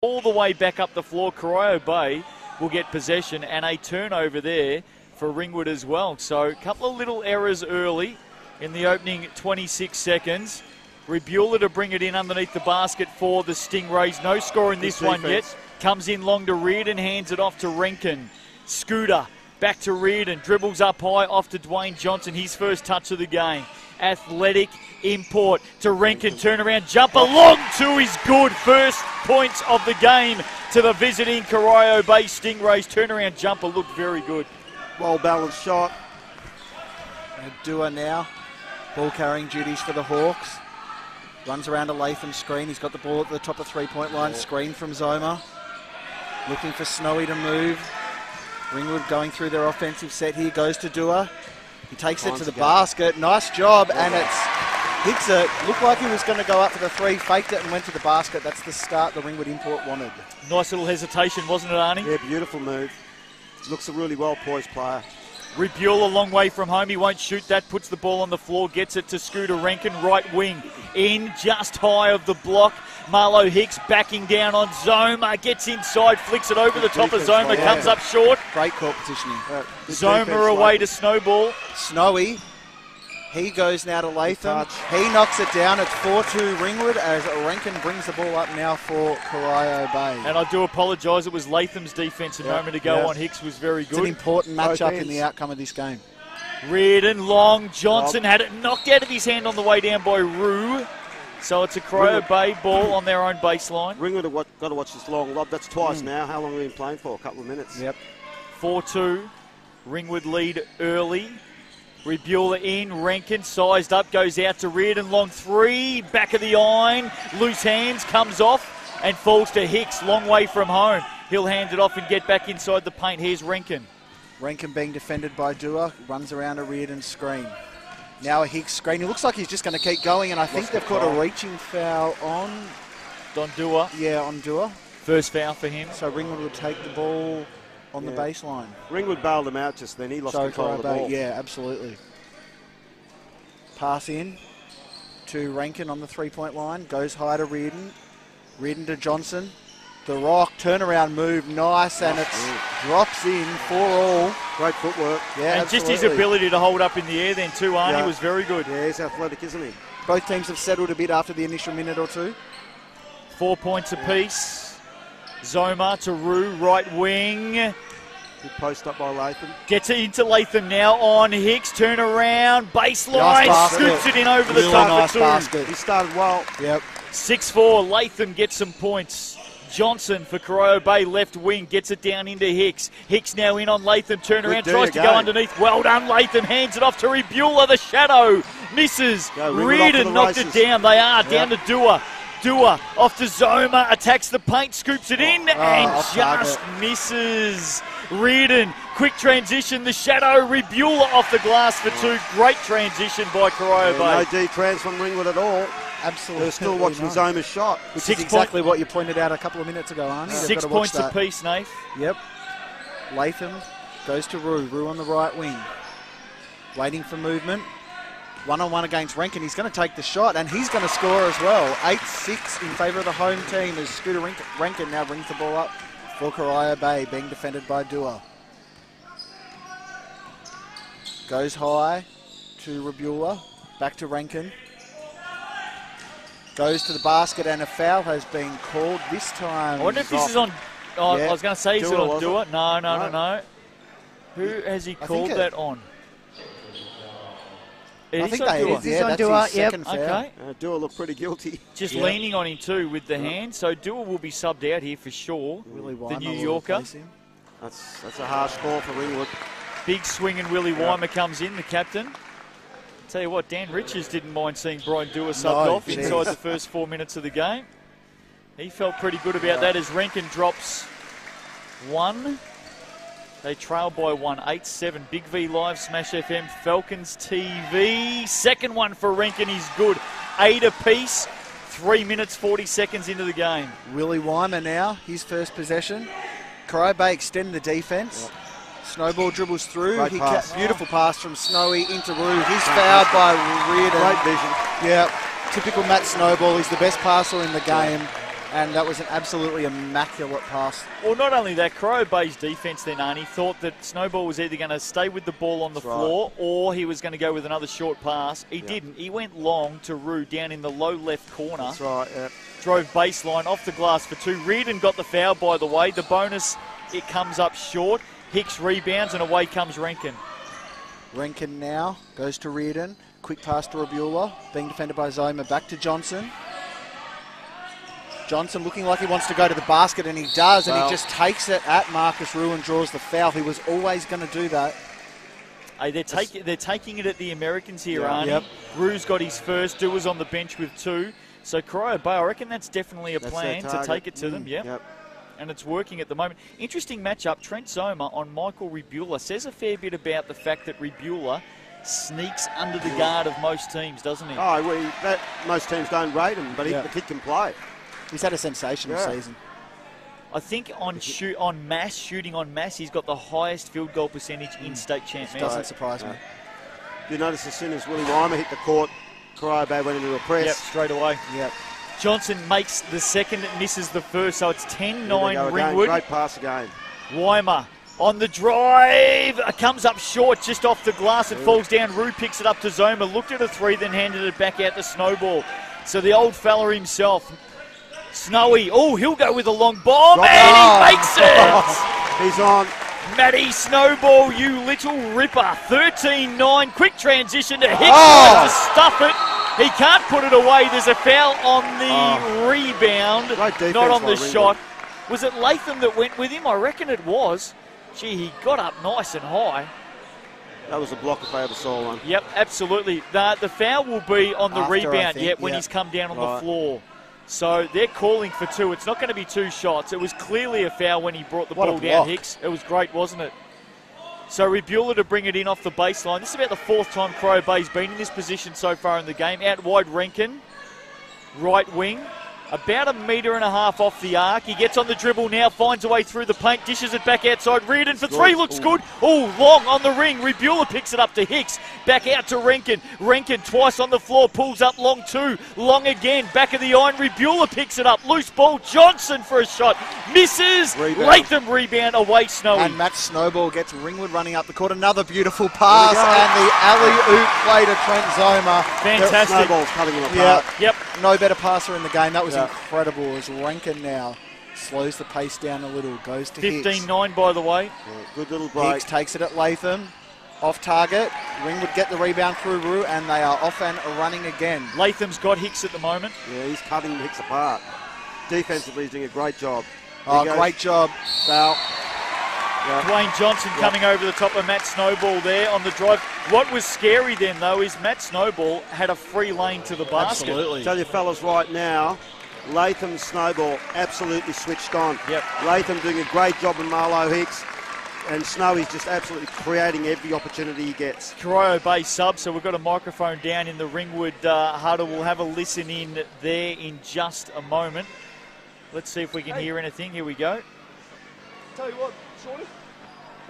all the way back up the floor. Corio Bay will get possession and a turnover there for Ringwood as well. So a couple of little errors early in the opening 26 seconds. Rebueller to bring it in underneath the basket for the Stingrays. No score in this one yet. Comes in long to Reardon, hands it off to Renken. Scooter back to Reardon, dribbles up high off to Dwayne Johnson, his first touch of the game. Athletic import to Renken, turnaround jumper, long two is good. First points of the game to the visiting Corio Bay Stingrays. Turnaround jumper looked very good. Well balanced shot. Dua now, ball carrying duties for the Hawks. Runs around a Latham screen. He's got the ball at the top of three-point line. Screen from Zoma. Looking for Snowy to move. Ringwood going through their offensive set here. Goes to Dua. He takes it to the basket. Nice job. And hits it. Looked like he was going to go up for the three. Faked it and went to the basket. That's the start the Ringwood import wanted. Nice little hesitation, wasn't it, Arnie? Yeah, beautiful move. Looks a really well-poised player. Rebueller a long way from home. He won't shoot that. Puts the ball on the floor. Gets it to Scooter Renken. Right wing. In just high of the block. Marlo Hicks backing down on Zoma. Gets inside. Flicks it over the top of Zoma. Comes up short. Great court positioning. Zoma away to Snowball. Snowy. He goes now to Latham. He knocks it down. It's 4-2 Ringwood as Renken brings the ball up now for Corio Bay. And I do apologise. It was Latham's defence a moment ago on Hicks was very good. It's an important matchup in the outcome of this game. Reardon, long. Johnson had it knocked out of his hand on the way down by Rue. So it's a Corio Bay ball on their own baseline. Ringwood have got to watch this long lob. That's twice now. How long have we been playing for? A couple of minutes. Yep. 4-2. Ringwood lead early. Rebueller in, Renken sized up, goes out to Reardon, long three, back of the iron, loose hands, comes off and falls to Hicks, long way from home. He'll hand it off and get back inside the paint. Here's Renken. Renken being defended by Dua, runs around a Reardon screen. Now a Hicks screen. It looks like he's just going to keep going, and I think they've got a reaching foul on Don Dua. Yeah, on Dua. First foul for him. So Ringwood will take the ball on the baseline. Ringwood bailed him out just then. He lost control of the ball. Yeah, absolutely. Pass in to Renken on the three-point line. Goes high to Reardon. Reardon to Johnson. The rock, turnaround move, nice, and it drops in for all. Great footwork. Yeah, and absolutely. just his ability to hold up in the air then too, Arnie, was very good. Yeah, he's athletic, isn't he? Both teams have settled a bit after the initial minute or two. 4 points apiece. Zoma to Rue, right wing. Good post up by Latham. Gets it into Latham now on Hicks. Turn around, baseline, nice scoops it in over the really top nice for two. basket. He started well. Yep. 6-4, Latham gets some points. Johnson for Corio Bay, left wing, gets it down into Hicks. Hicks now in on Latham, turn around, tries to go underneath. Well done, Latham, hands it off to Rebueller, the shadow, misses. Reardon knocked it down, they are, down to Dua. Dua off to Zoma, attacks the paint, scoops it in, and just misses. Reardon, quick transition, the shadow, Rebueller off the glass for two. Great transition by Corio Bay. No D-trans from Ringwood at all. Absolutely. They're still watching Zoma's shot. Which is exactly what you pointed out a couple of minutes ago, Arnie. 6 points apiece, Nath. Yep. Latham goes to Rue. Rue on the right wing. Waiting for movement. One-on-one against Renken. He's going to take the shot, and he's going to score as well. 8-6 in favour of the home team as Scooter Renken now brings the ball up for Corio Bay, being defended by Dua. Goes high to Rebueller. Back to Renken. Goes to the basket, and a foul has been called this time. I wonder if this is on... Oh, I was going to say, is it on Dua? No. Who has he called that on? I think that's his second foul. Okay. Dua looked pretty guilty. Just leaning on him too with the hand. So Dua will be subbed out here for sure. The New Yorker. That's a harsh score for Ringwood. Big swing and Willie Weimer comes in, the captain. Tell you what, Dan Richards didn't mind seeing Brian Dua subbed off inside the first 4 minutes of the game. He felt pretty good about that as Renken drops one. They trail by 1, 8-7. BigV Live, Smash FM, Falcons TV. Second one for Renken is good. 8 apiece. 3 minutes, 40 seconds into the game. Willie Weimer now, his first possession. Corio Bay extend the defence. Snowball dribbles through. Beautiful pass from Snowy into Rue. He's fouled by Reardon. Great vision. Yeah, typical Matt Snowball. He's the best passer in the game. And that was an absolutely immaculate pass. Well, not only that, Corio Bay's defence then, Arnie, thought that Snowball was either going to stay with the ball on the floor or he was going to go with another short pass. He didn't. He went long to Rue down in the low left corner. That's right, Drove baseline off the glass for 2. Reardon got the foul, by the way. The bonus, it comes up short. Hicks rebounds and away comes Rankin. Rankin now goes to Reardon. Quick pass to Rabula, being defended by Zoma. Back to Johnson. Johnson looking like he wants to go to the basket, and he does, and he just takes it at Marcus Rue and draws the foul. He was always going to do that. Hey, they're taking it at the Americans here, Arnie. Rue's got his first. Dua's on the bench with 2. So Corio Bay, I reckon that's definitely a plan to take it to them. Yep. And it's working at the moment. Interesting matchup. Trent Zoma on Michael Rebula says a fair bit about the fact that Rebula sneaks under the guard of most teams, doesn't he? Oh, well, most teams don't rate him, but the kid can play. He's had a sensational season. I think on shooting on mass, he's got the highest field goal percentage in state champ. Doesn't surprise me. You notice as soon as Willie Weimer hit the court, Corio Bay went into a press. Yep, straight away. Yep. Johnson makes the second, misses the first, so it's 10-9 Ringwood. Great pass again. Weimer on the drive, comes up short, just off the glass. It falls down. Rue picks it up to Zoma, looked at a 3, then handed it back out to Snowball. So the old fella himself, Snowy, he'll go with a long bomb, and he makes it! He's on. Matty Snowball, you little ripper. 13-9, quick transition to Hicks, to stuff it. He can't put it away. There's a foul on the rebound, not on the shot. Was it Latham that went with him? I reckon it was. Gee, he got up nice and high. That was a block if I ever saw one. Yep, absolutely. The foul will be on the rebound, think, when he's come down on the floor. So they're calling for 2. It's not going to be 2 shots. It was clearly a foul when he brought the ball down, Hicks. It was great, wasn't it? So Rebula to bring it in off the baseline. This is about the 4th time Corio Bay's been in this position so far in the game. Out wide Rankin, right wing. About 1.5 meters off the arc. He gets on the dribble now, finds a way through the paint, dishes it back outside. Reardon for 3, looks good. Long on the ring. Rebula picks it up to Hicks. Back out to Rankin. Rankin twice on the floor, pulls up long 2. Long again, back of the iron. Rebula picks it up. Loose ball. Johnson for a shot. Misses. Latham rebound away, Snowy. And Matt Snowball gets Ringwood running up the court. Another beautiful pass, and the alley-oop play to Trent Zoma. Fantastic. Snowball's cutting him apart. Yep. No better passer in the game. That was incredible. As Rankin now slows the pace down a little, goes to 15-9, by the way. Good little break. Hicks takes it at Latham. Off target. Ringwood get the rebound through Rue, and they are off and running again. Latham's got Hicks at the moment. Yeah, he's cutting Hicks apart. Defensively, he's doing a great job. Great job. Foul. Dwayne Johnson coming over the top of Matt Snowball there on the drive. What was scary then, though, is Matt Snowball had a free lane to the basket. Absolutely. Tell you fellas right now, Latham Snowball absolutely switched on. Yep. Latham doing a great job in Marlo Hicks, and Snowy's just absolutely creating every opportunity he gets. Corio Bay sub, so we've got a microphone down in the Ringwood huddle. We'll have a listen in there in just a moment. Let's see if we can hear anything. Here we go. Tell you what, Shorty.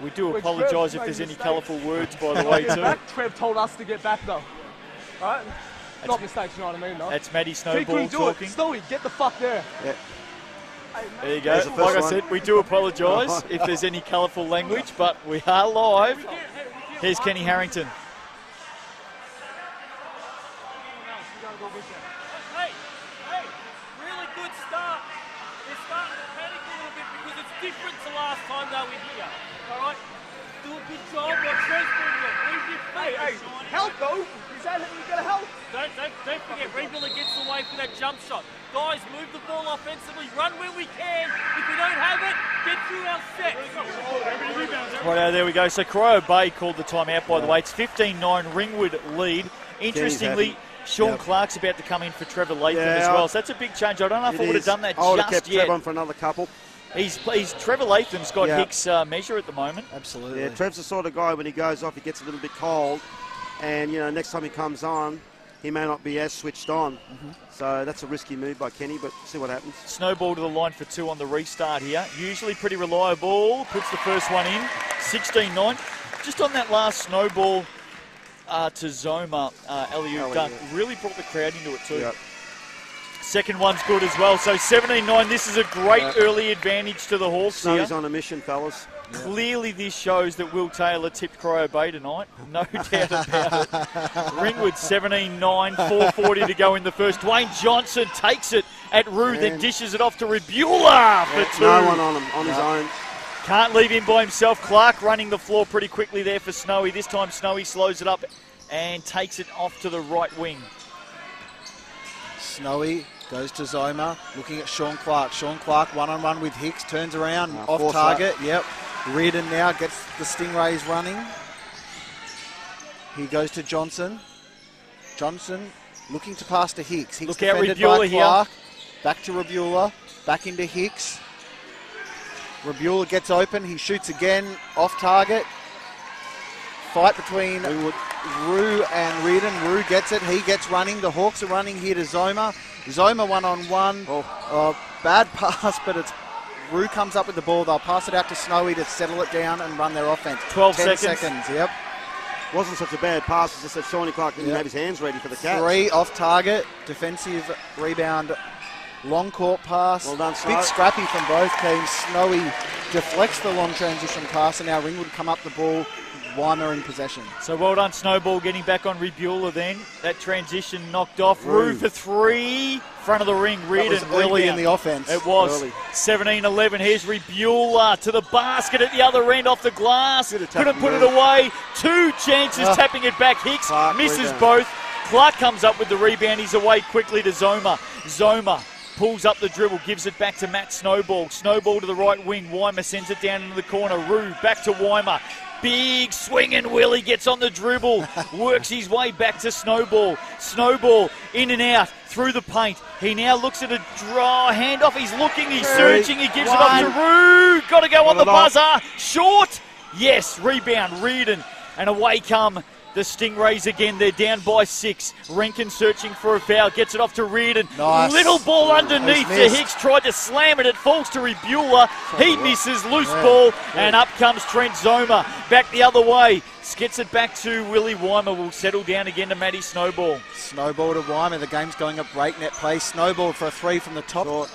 We do apologise if there's any colourful words, by the way, too. Trev told us to get back, though. Right? Not mistakes, you know what I mean, though. That's Matty Snowball talking. Snowy, get the fuck there. Yeah. There you go. Like I said, we do apologise if there's any colourful language, but we are live. Here's Kenny Harrington. Hey, really good start. They're starting to panic a little bit because it's different to last time they were here. All right? Do a good job. What Trev's doing it. Leave your feet. Hey, help though. You gotta help. Don't forget, Ringwood gets away for that jump shot. Guys, move the ball offensively. Run when we can. If we don't have it, get through our sets. Right, there we go. So Corio Bay called the timeout, by the way. It's 15-9 Ringwood lead. Interestingly, Sean Clark's about to come in for Trevor Latham as well. So that's a big change. I don't know if I would have done that I would have just kept yet. Trev on for another couple. Trevor Latham's got Hicks' measure at the moment. Absolutely. Yeah, Trev's the sort of guy when he goes off, he gets a little bit cold, and next time he comes on, he may not be as switched on. So that's a risky move by Kenny, but see what happens. Snowball to the line for 2 on the restart here. Usually pretty reliable. Puts the first one in. 16-9. Just on that last Snowball to Zoma, alley-oop dunk. Really brought the crowd into it too. Yep. Second one's good as well. So 17-9, this is a great early advantage to the Hawks here. Snowy's on a mission, fellas. Clearly this shows that Will Taylor tipped Corio Bay tonight. No doubt about it. Ringwood 17-9, 4:40 to go in the first. Dwayne Johnson takes it at Rue, then dishes it off to Rebula for 2. No one on him, on his own. Can't leave him by himself. Clark running the floor pretty quickly there for Snowy. This time Snowy slows it up and takes it off to the right wing. Snowy goes to Zoma, looking at Sean Clark. Sean Clark one-on-one with Hicks, turns around, off target. Yep. Reardon now gets the Stingrays running. He goes to Johnson. Johnson looking to pass to Hicks. Hicks Look out, defended Rebula by here. Clark. Back to Rebula. Back into Hicks. Rebula gets open. He shoots again. Off target. Fight between Rue and Reardon. Rue gets it. He gets running. The Hawks are running here to Zoma. Zoma one-on-one. Bad pass, but it's Rue comes up with the ball. They'll pass it out to Snowy to settle it down and run their offense. 12 10 seconds. Yep. Wasn't such a bad pass. It's just that Shawnee Clark didn't have his hands ready for the catch. 3 off target. Defensive rebound. Long court pass. Well done, Snow. Bit scrappy from both teams. Snowy deflects the long transition pass, and now Ringwood come up the ball. Weimer in possession. So well done, Snowball, getting back on Rebula then. That transition knocked off. Rue for 3. Front of the ring, Reardon. That was early in the offense. It was. 17-11. Here's Rebula to the basket at the other end off the glass. Couldn't put it away. 2 chances tapping it back. Hicks Clark misses rebound. both. Clark comes up with the rebound. He's away quickly to Zoma. Zoma pulls up the dribble, gives it back to Matt Snowball. Snowball to the right wing. Weimer sends it down into the corner. Rue back to Weimer. Big swing and Willie gets on the dribble, works his way back to Snowball. Snowball in and out through the paint. He now looks at a draw handoff. He's looking, he's searching, he gives it up to Rue. Got to go on the buzzer. Short. Yes, rebound, Reardon. And away come the Stingrays again. They're down by 6. Rankin searching for a foul. Gets it off to Reardon. Nice. Little ball underneath to Hicks. Tried to slam it. It falls to Rebula. He misses. Loose ball. And up comes Trent Zoma. Back the other way. Gets it back to Willie Weimer. Will settle down again to Matty Snowball. Snowball to Weimer. The game's going at breakneck pace. Snowball for a 3 from the top.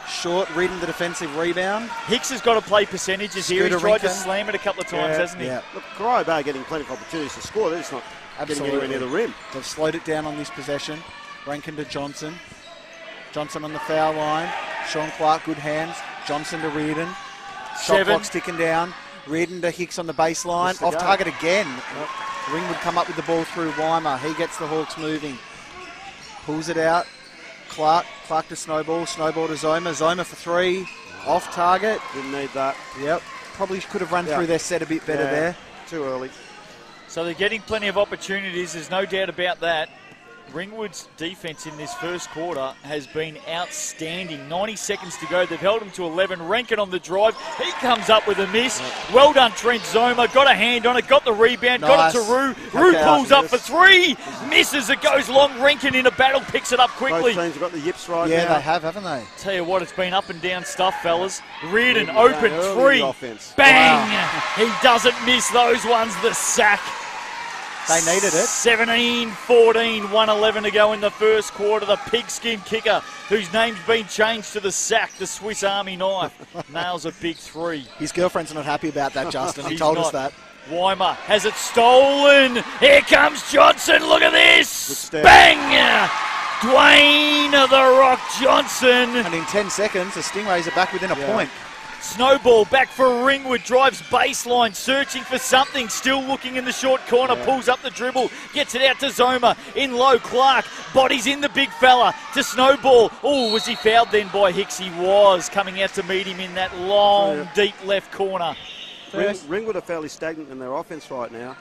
Short. Reardon the defensive rebound. Hicks has got to play percentages here. He's tried to slam it a couple of times, hasn't he? Yeah. Look, Corio Bay getting plenty of opportunities to score. They're just not getting anywhere near the rim. They've slowed it down on this possession. Rankin to Johnson. Johnson on the foul line. Sean Clark, good hands. Johnson to Reardon. Shot 7. clock's ticking down. Reardon to Hicks on the baseline. Off target again. Ring would come up with the ball through Weimer. He gets the Hawks moving. Pulls it out. Clark to Snowball. Snowball to Zoma. Zoma for 3. Off target. Didn't need that. Yep. Probably could have run through their set a bit better there. Too early. So they're getting plenty of opportunities. There's no doubt about that. Ringwood's defence in this first quarter has been outstanding. 90 seconds to go. They've held him to 11. Rankin on the drive. He comes up with a miss. Well done, Trent Zoma. Got a hand on it. Got the rebound. Got it to Rue. Rue pulls up for 3. Misses. It goes long. Rankin in a battle. Picks it up quickly. Both teams have got the yips right now. Yeah, they have, haven't they? Tell you what, it's been up and down stuff, fellas. Reardon open. 3. Offense. Bang! He doesn't miss those ones. The sack. They needed it. 17-14, 1:11 to go in the first quarter. The pigskin kicker, whose name's been changed to the sack, the Swiss Army knife, nails a big 3. His girlfriend's not happy about that, Justin. He He's told us not. that. Weimer has it stolen. Here comes Johnson. Look at this. Good step. Bang! Dwayne the Rock Johnson. And in 10 seconds, the Stingrays are back within a point. Snowball back for Ringwood, drives baseline, searching for something, still looking in the short corner, pulls up the dribble, gets it out to Zoma, in low, Clark, bodies in the big fella, to Snowball. Oh, was he fouled then by Hicks? He was, coming out to meet him in that long, deep left corner. Ringwood are fairly stagnant in their offense right now.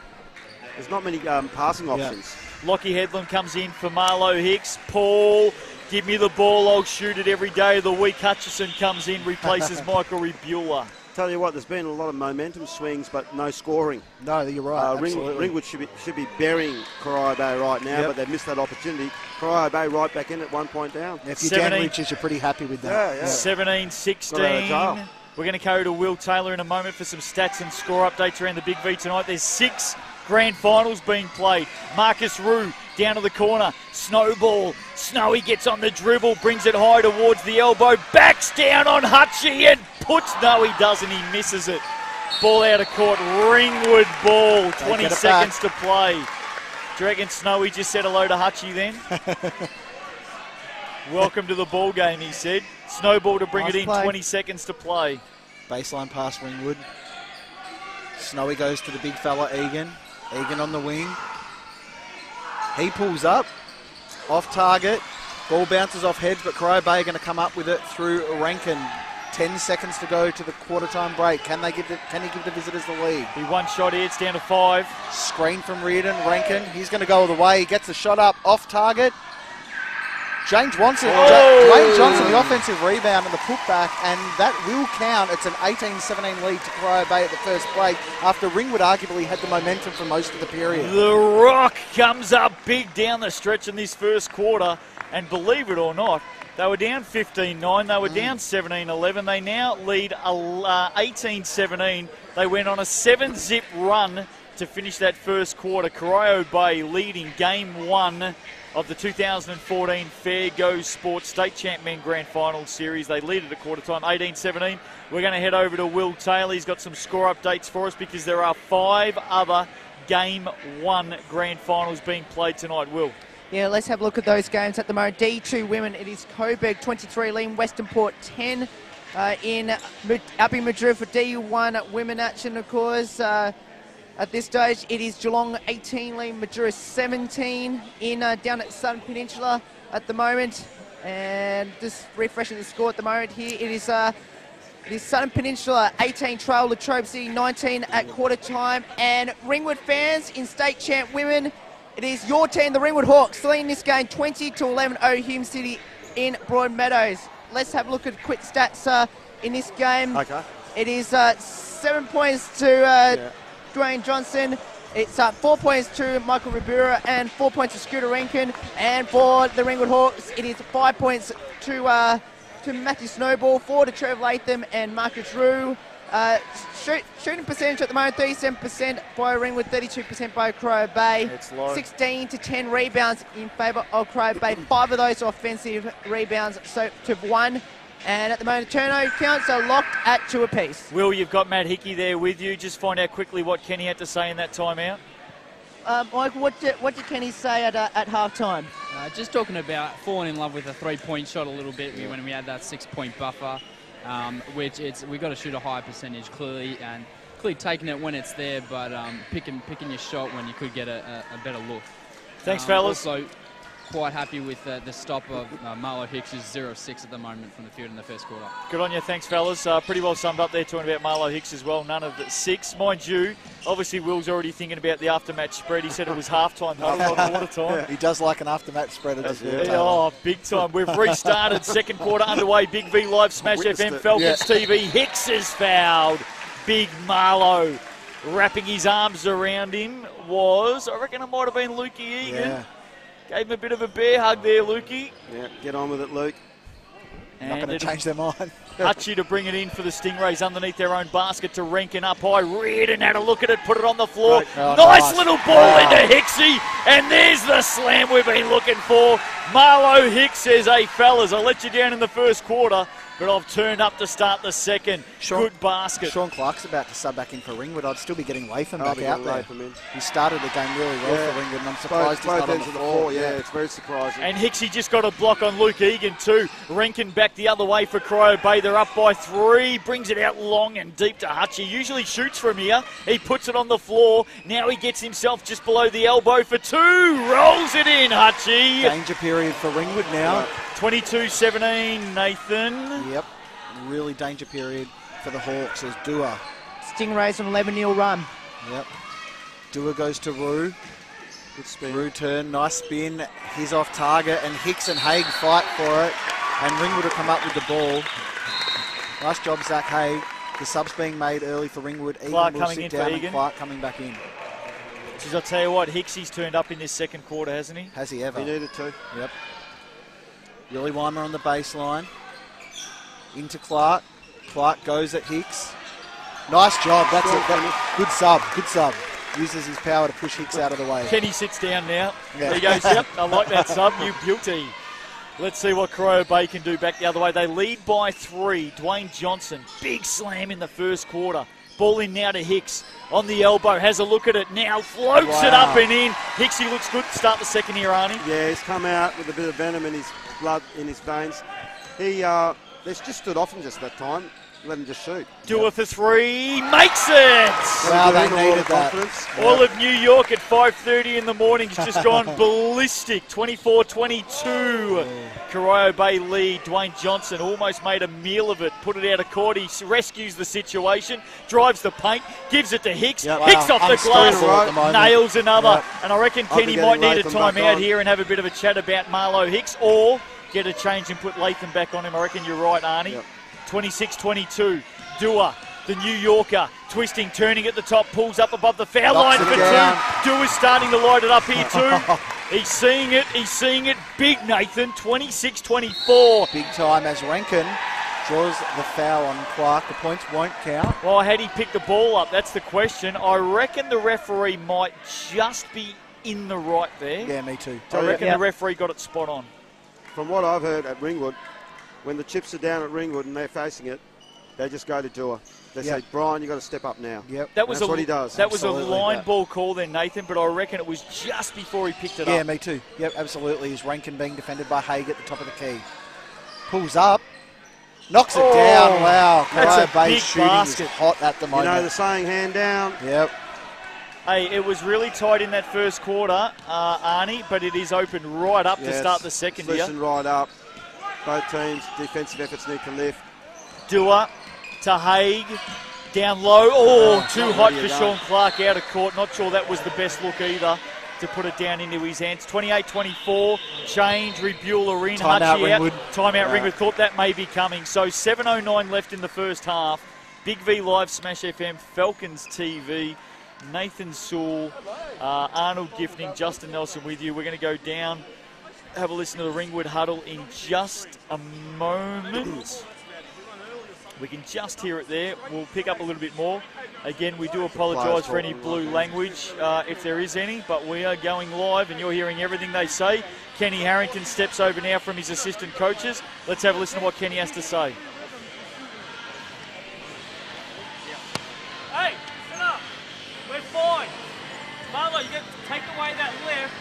There's not many passing options. Lockie Headlam comes in for Marlo Hicks. Paul, give me the ball, I'll shoot it every day of the week. Hutchison comes in, replaces Michael Rebula. Tell you what, there's been a lot of momentum swings, but no scoring. No, you're right. Ringwood should be burying Corio Bay right now, but they've missed that opportunity. Corio Bay right back in at 1 point down. If you're Dan Richards, you're pretty happy with that. 17-16. We're going to go to Will Taylor in a moment for some stats and score updates around the Big V tonight. There's 6 Grand Finals being played. Marcus Rue down to the corner. Snowball. Snowy gets on the dribble, brings it high towards the elbow, backs down on Hutchie and puts. No, he doesn't. He misses it. Ball out of court. Ringwood ball. 20 seconds to play. Do you reckon Snowy just said hello to Hutchie then? Welcome to the ball game, he said. Snowball to bring it in. Play. 20 seconds to play. Baseline pass Ringwood. Snowy goes to the big fella Egan. Egan on the wing. He pulls up. Off target. Ball bounces off heads, but Corio Bay are going to come up with it through Rankin. 10 seconds to go to the quarter-time break. Can he give the visitors the lead? He one shot here. It's down to 5. Screen from Reardon. Rankin. He's going to go all the way. He gets the shot up. Off target. James Johnson, Dwayne Johnson, the offensive rebound and the putback, and that will count. It's an 18-17 lead to Corio Bay at the first break after Ringwood arguably had the momentum for most of the period. The Rock comes up big down the stretch in this first quarter, and believe it or not, they were down 15-9, they were down 17-11, they now lead 18-17. They went on a 7-zip run to finish that first quarter. Corio Bay leading game 1 of the 2014 Fair Go Sports State Champion Grand Final Series. They lead it at quarter time, 18-17. We're going to head over to Will Taylor. He's got some score updates for us because there are 5 other Game 1 Grand Finals being played tonight. Will? Yeah, let's have a look at those games at the moment. D2 women, it is Coburg 23, Lean Westernport 10 in Abbey Madrid for D1 women action, of course. At this stage, it is Geelong 18, Lean Madrid 17 in down at Southern Peninsula at the moment. And just refreshing the score at the moment here, it is Southern Peninsula 18, Trail Latrobe City 19 at quarter time. And Ringwood fans in state champ women, it is your team, the Ringwood Hawks, leading this game 20-11 Hume City in Broadmeadows. Let's have a look at quick stats in this game. Okay. It is 7 points to Dwayne Johnson. It's 4 points to Michael Ribera and 4 points to Scooter Rankin. And for the Ringwood Hawks, it is 5 points to Matthew Snowball, 4 to Trevor Latham and Marcus Rue. Shooting percentage at the moment, 37% by Ringwood, 32% by Corio Bay. It's low. 16 to 10 rebounds in favour of Corio Bay. 5 of those offensive rebounds, so to 1. And at the moment, turnover counts are locked at 2 apiece. Will, you've got Matt Hickey there with you. Just find out quickly what Kenny had to say in that timeout. Mike, what did Kenny say at half-time? Just talking about falling in love with a three-point shot a little bit when we had that 6-point buffer, which we've got to shoot a higher percentage clearly, and clearly taking it when it's there, but picking your shot when you could get a better look. Thanks, fellas. Also, quite happy with the stop of Marlo Hicks, who's 0-6 at the moment from the field in the first quarter. Good on you, thanks fellas. Pretty well summed up there talking about Marlo Hicks as well, none of the 6. Mind you, obviously Will's already thinking about the after-match spread. He said it was half-time, not quarter time. He does like an after-match spread. Oh, big time. We've restarted, second quarter underway. BigV Live, Smash FM, Falcons TV. Hicks is fouled. Big Marlo. Wrapping his arms around him was, I reckon it might have been Lukey Egan. Yeah. Gave him a bit of a bear hug there, Lukey. Yeah, get on with it, Luke. Not going to change their mind. Hutchie to bring it in for the Stingrays underneath their own basket to Rankin up high. Reardon had a look at it, put it on the floor. Nice little ball into Hicksy. And there's the slam we've been looking for. Marlo Hicks says, hey, fellas, I let you down in the first quarter, but I've turned up to start the second. Good basket. Sean Clark's about to sub back in for Ringwood. I'd still be getting Latham back out there. He started the game really well for Ringwood, and I'm surprised he's not on the floor. Yeah, it's very surprising. And Hicksy just got a block on Luke Egan too. Rankin back the other way for Corio Bay. They're up by 3. Brings it out long and deep to Hutchie. Usually shoots from here. He puts it on the floor. Now he gets himself just below the elbow for 2. Rolls it in, Hutchie. Danger period for Ringwood now. 22-17, Nathan. Yep. Really danger period for the Hawks as Dua. Stingrays on 11-0 run. Yep. Dua goes to Rue. Good spin. Rue turn, nice spin. He's off target, and Hicks and Haig fight for it. And Ringwood will come up with the ball. Nice job, Zach Haig. The subs being made early for Ringwood. Clark Egan will coming sit in for down, Egan. and Clark coming back in. Because I'll tell you what, Hicksy's turned up in this second quarter, hasn't he? Has he ever? He needed to. Yep. Willie Weimer on the baseline. Into Clark. Clark goes at Hicks. Nice job. That's it. Good sub. Good sub. Uses his power to push Hicks out of the way. Kenny sits down now. Yeah. There he goes, yep, I like that sub, you beauty. Let's see what Corio Bay can do back the other way. They lead by 3. Dwayne Johnson, big slam in the first quarter. Ball in now to Hicks. On the elbow, has a look at it now, floats it up and in. Hicksy looks good to start the second here, Arnie. Yeah, he's come out with a bit of venom in his blood, in his veins. They just stood off him just that time. Let him just shoot. Dua for 3, makes it! Wow, they All the needed that. confidence. All of New York at 5:30 in the morning has just gone ballistic. 24-22. Corio Bay lead. Dwayne Johnson almost made a meal of it. Put it out of court. He rescues the situation. Drives the paint. Gives it to Hicks. Yep. Hicks off the glass. Unscoreable at the moment. Nails another. Yep. And I reckon I'll be Kenny getting might need a Latham back timeout on. here and have a bit of a chat about Marlo Hicks, or get a change and put Latham back on him. I reckon you're right, Arnie. Yep. 26-22. Dua, the New Yorker, twisting, turning at the top, pulls up above the foul Knocks line it for down. 2. Dua's starting to light it up here too. He's seeing it. Big, Nathan, 26-24. Big time as Rankin draws the foul on Clark. The points won't count. Well, had he picked the ball up? That's the question. I reckon the referee might just be in the right there. Yeah, me too. I reckon the referee got it spot on. From what I've heard at Ringwood, when the chips are down at Ringwood and they're facing it, they just go to Dua. They say, Brian, you've got to step up now. Yep. That's what he does. That was Absolutely. a line ball call then, Nathan, but I reckon it was just before he picked it Yeah, up. me too. Yep, absolutely. Is Rankin being defended by Haig at the top of the key. Pulls up. Knocks it down. Wow. That's Corio a Bay's big shooting basket. is hot at the You moment. know the saying, hand down. Yep. Hey, it was really tight in that first quarter, Arnie, but it is open right up to Yes, start the second here. listen right up. Both teams' defensive efforts need to lift. Dua to Haig, down low. Oh, too hot there for you go. Sean Clark out of court. Not sure that was the best look either to put it down into his hands. 28-24, change, Rebueller in, Timeout, Hutchie out. Ringwood. Timeout, Ringwood. Thought that may be coming. So 7:09 left in the first half. Big V Live, Smash FM, Falcons TV. Nathan Sewell, Arnold Gifting, Justin Nelson with you. We're going to go down, have a listen to the Ringwood huddle in just a moment. We can just hear it there. We'll pick up a little bit more. Again, we do apologise for any blue language, if there is any, but we are going live and you're hearing everything they say. Kenny Harrington steps over now from his assistant coaches. Let's have a listen to what Kenny has to say. Hey, sit up. We're fine. Marlo, you got to take away that left.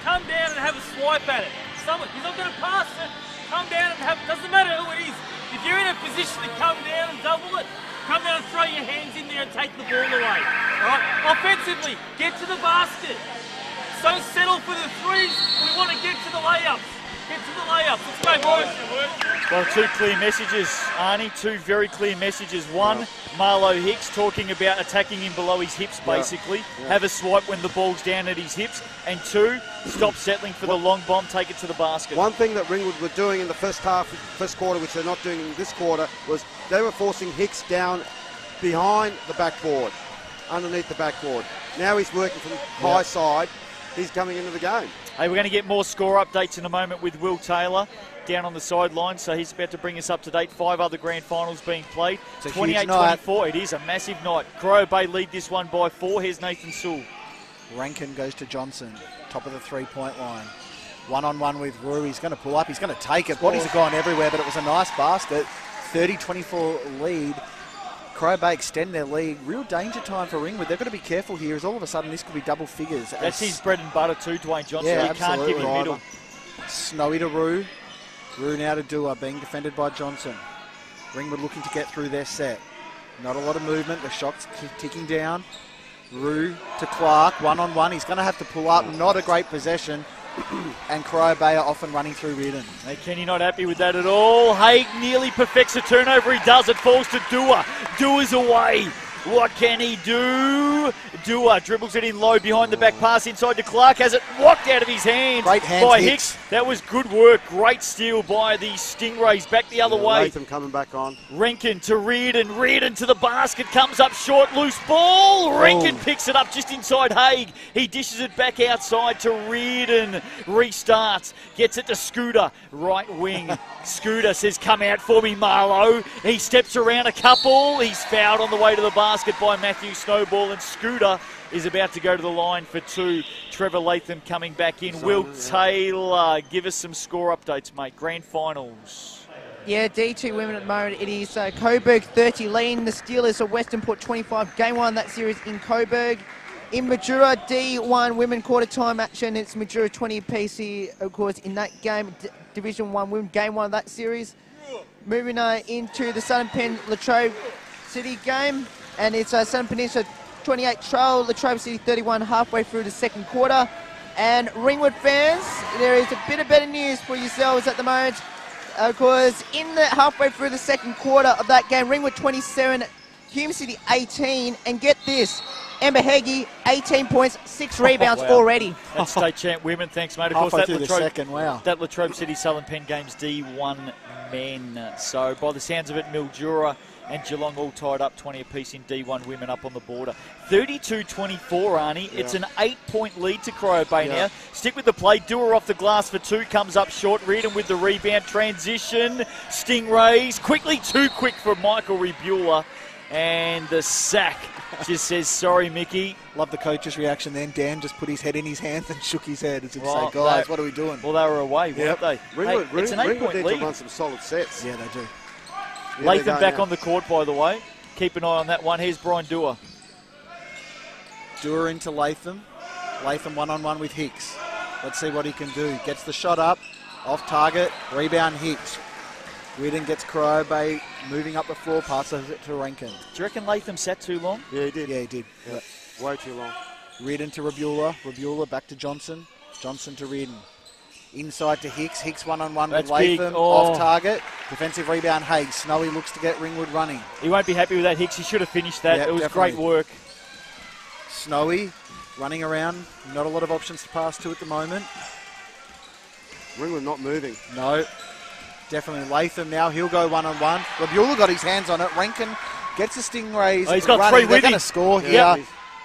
Come down and have a swipe at it. Someone, he's not going to pass it. Come down and have, doesn't matter who it is. If you're in a position to come down and double it, come down and throw your hands in there and take the ball away. All right? Offensively, get to the basket. Don't settle for the threes. We want to get to the layups. Get to the layups. Let's go, boys. Well, 2 clear messages, Arnie. 2 very clear messages. 1, Marlo Hicks talking about attacking him below his hips, basically. Have a swipe when the ball's down at his hips. And 2, stop settling for the long bomb, take it to the basket. One thing that Ringwood were doing in the first quarter, which they're not doing in this quarter, was they were forcing Hicks down behind the backboard, underneath the backboard. Now he's working from high side. He's coming into the game. Hey, we're going to get more score updates in a moment with Will Taylor down on the sideline, so he's about to bring us up to date. 5 other grand finals being played. It's a huge night. 28-24, it is a massive night. Corio Bay lead this one by 4. Here's Nathan Sewell. Rankin goes to Johnson, top of the three-point line. One-on-one with Rue. He's going to pull up. He's going to take it. Bodies have gone everywhere, but it was a nice basket. 30-24 lead. Corio Bay extend their lead. Real danger time for Ringwood. They've got to be careful here, as all of a sudden this could be double figures. That's his bread and butter too, Dwayne Johnson. Yeah, You can't give him absolutely. middle. Snowy to Rue. Rue now to Dua, being defended by Johnson. Ringwood looking to get through their set. Not a lot of movement. The shot's ticking down. Rue to Clark, one-on-one. He's going to have to pull up. Not a great possession. And Corio Bay are off and running through Reardon. Hey, Kenny not happy with that at all. Haig nearly perfects a turnover. He does. It falls to Dua. Dua's away. What can he do? Dua dribbles it in low behind the back pass inside to Clark. Has it walked out of his hands Great hands, by Hicks. Hicks. That was good work. Great steal by the Stingrays. Back the other way. Latham coming back on. Rankin to Reardon. Reardon to the basket. Comes up short. Loose ball. Rankin picks it up just inside Haig. He dishes it back outside to Reardon. Restarts. Gets it to Scooter. Right wing. Scooter says, come out for me, Marlo. He steps around a couple. He's fouled on the way to the basket by Matthew Snowball. And Scooter is about to go to the line for 2. Trevor Latham coming back in. Will Taylor, give us some score updates, mate. Grand finals. Yeah, D2 women at the moment. It is Coburg 30 lean. The Steelers are Western Port 25. Game 1 that series in Coburg. In Majura, D1 women quarter time action. It's Majura 20 apiece here, of course, in that game. Division 1 women, game 1 of that series. Moving into the Southern Pen Latrobe City game. And it's Southern Peninsula 28 trail, Latrobe City 31 halfway through the second quarter. And Ringwood fans, there is a bit of better news for yourselves at the moment. Of course, in the halfway through the second quarter of that game, Ringwood 27, Hume City 18. And get this, Emma Heggie, 18 points, 6 rebounds already. That's state champ women. Thanks, mate. Of Halfway course, through the second, wow. That Latrobe City Southern Pen Games D1 men. So by the sounds of it, Mildura and Geelong all tied up 20 apiece in D1 women up on the border. 32-24, Arnie. Yeah. It's an 8-point lead to Corio Bay now. Stick with the play. Dewar off the glass for 2. Comes up short. Reardon with the rebound. Transition. Stingrays. Quickly, too quick for Michael Rebula. And the sack just says, sorry, Mickey. Love the coach's reaction then. Dan just put his head in his hands and shook his head as if to say, guys, what are we doing? Well, they were away, weren't they? Ringwood, it's an 8-point lead. Need to run some solid sets. Yeah, they do. Yeah, Latham back on the court, by the way. Keep an eye on that one. Here's Brian Dewar. Dewar into Latham. Latham one-on-one with Hicks. Let's see what he can do. Gets the shot up. Off target. Rebound Hicks. Reardon gets Corio Bay moving up the floor. Passes it to Rankin. Do you reckon Latham sat too long? Yeah, he did. Yeah, he did. Yeah. Way too long. Reardon to Rebula. Rebula back to Johnson. Johnson to Reardon. Inside to Hicks. Hicks one-on-one with Latham. Off target. Defensive rebound Hayes. Snowy looks to get Ringwood running. He won't be happy with that, Hicks. He should have finished that. Yep, it was definitely. great work. Snowy running around. Not a lot of options to pass to at the moment. Ringwood not moving. No. Definitely Latham now. He'll go one-on-one. Rebula got his hands on it. Rankin gets the Stingrays. He's got running. 3 with They're him. going to score here. Yep.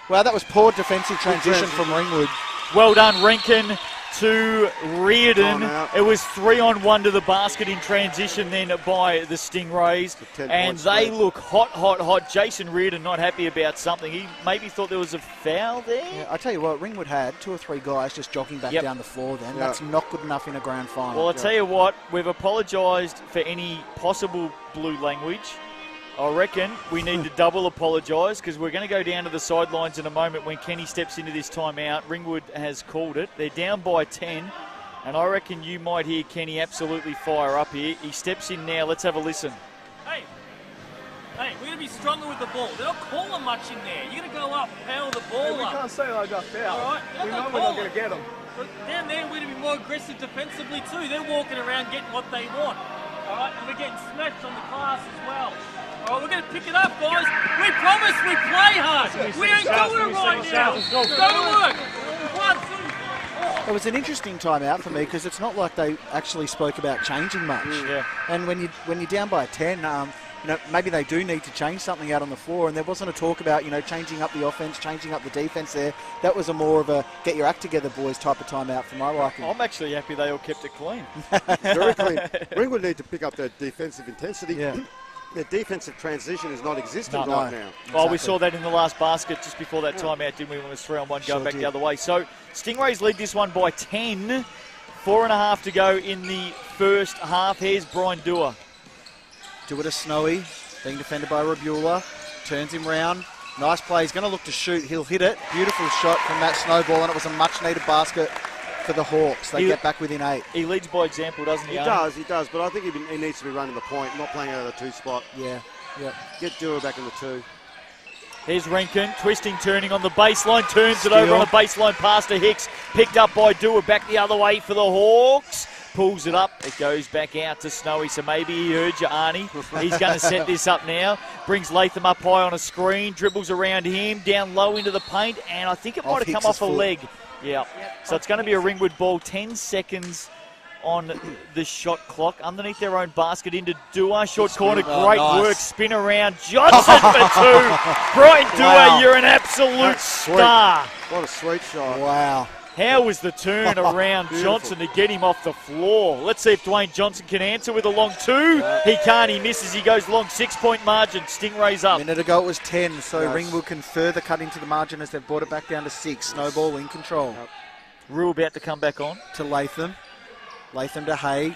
Wow, that was poor defensive transition from Ringwood. Well done, Rankin to Reardon. It was 3-on-1 to the basket in transition then by the Stingrays. And they look hot, hot, hot. Jason Reardon not happy about something. He maybe thought there was a foul there. Yeah, I tell you what, Ringwood had 2 or 3 guys just jogging back down the floor then. That's not good enough in a grand final. Well, I tell you what, we've apologised for any possible blue language. I reckon we need to double apologise because we're going to go down to the sidelines in a moment when Kenny steps into this timeout. Ringwood has called it. They're down by 10, and I reckon you might hear Kenny absolutely fire up here. He steps in now. Let's have a listen. Hey, we're going to be stronger with the ball. They're not calling much in there. You're going to go up, power the ball We up. can't say they got fouled. All right? We know we're not going to get them. But down there, we're going to be more aggressive defensively too. They're walking around getting what they want. All right? And we're getting smashed on the glass as well. All right, we're going to pick it up, guys. We promise we play hard. We ain't doing it right now. Go to work. 1, 2. It was an interesting timeout for me because it's not like they actually spoke about changing much. Yeah. And when you're down by 10, maybe they do need to change something out on the floor. And there wasn't a talk about changing up the offense, changing up the defense there. That was a more of a get your act together, boys type of timeout for my liking. I'm actually happy they all kept it clean. Very clean. Ringwood need to pick up their defensive intensity. Yeah. Their defensive transition is not existent right now. Oh, we saw that in the last basket just before that timeout, didn't we? When it was 3-on-1 going back the other way. So Stingrays lead this one by 10. 4.5 to go in the first half. Here's Brian Dewar. Dewar to Snowy, being defended by Rebula. Turns him round. Nice play. He's going to look to shoot. He'll hit it. Beautiful shot from that snowball, and it was a much-needed basket for the Hawks. They get back within 8. He leads by example, doesn't he? He does, but I think he needs to be running the point, not playing out of the 2 spot. Yeah. Get Dewar back in the 2. Here's Rankin, twisting, turning on the baseline, turns it over on a baseline pass to Hicks, picked up by Dewar, back the other way for the Hawks, pulls it up, it goes back out to Snowy, so maybe he heard you, Arnie. He's going to set this up now, brings Latham up high on a screen, dribbles around him, down low into the paint, and I think it might have come off a leg. Yeah, so it's going to be a Ringwood ball, 10 seconds on the shot clock. Underneath their own basket into Dewar. Short corner, great work. Spin around. Johnson for 2. Brian Dewar, you're an absolute star. What a sweet shot. Wow. How was the turn around Johnson to get him off the floor? Let's see if Dwayne Johnson can answer with a long 2. He can't. He misses. He goes long. 6-point margin. Stingrays up. A minute ago it was 10, so Ringwood can further cut into the margin as they've brought it back down to 6. Snowball in control. Rue about to come back on. To Latham. Latham to Haig.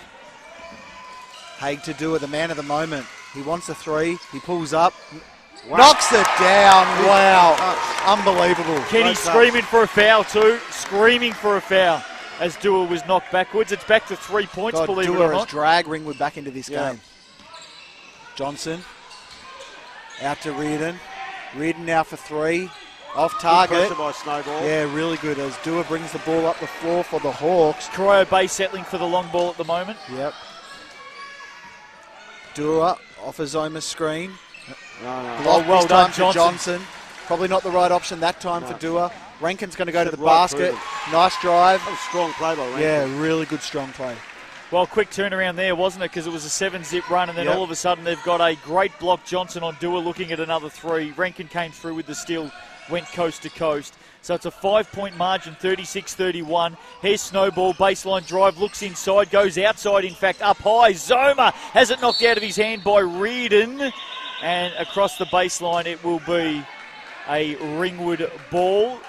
Haig to Dewar, the man of the moment. He wants a 3. He pulls up. Wow. Knocks it down. Wow. Unbelievable. Kenny screaming for a foul too. Screaming for a foul as Dewar was knocked backwards. It's back to 3 points, believe it or Dewar has not. dragged Ringwood back into this game. Johnson. Out to Reardon. Reardon now for 3. Off target. Good pressure by Snowball. Yeah, really good as Dewar brings the ball up the floor for the Hawks. Corio Bay settling for the long ball at the moment. Yep. Dewar off a Zoma screen. Oh, well done, Johnson. Probably not the right option that time for Dewar. Rankin's going to go to the basket. Nice drive. That was strong play by Rankin. Yeah, really good strong play. Well, quick turnaround there, wasn't it? Because it was a 7-zip run, and then all of a sudden they've got a great block. Johnson on Dewar looking at another 3. Rankin came through with the steal, went coast to coast. So it's a 5-point margin, 36-31. Here's Snowball, baseline drive, looks inside, goes outside, in fact, up high. Zoma has it knocked out of his hand by Reardon. And across the baseline, it will be a Ringwood ball.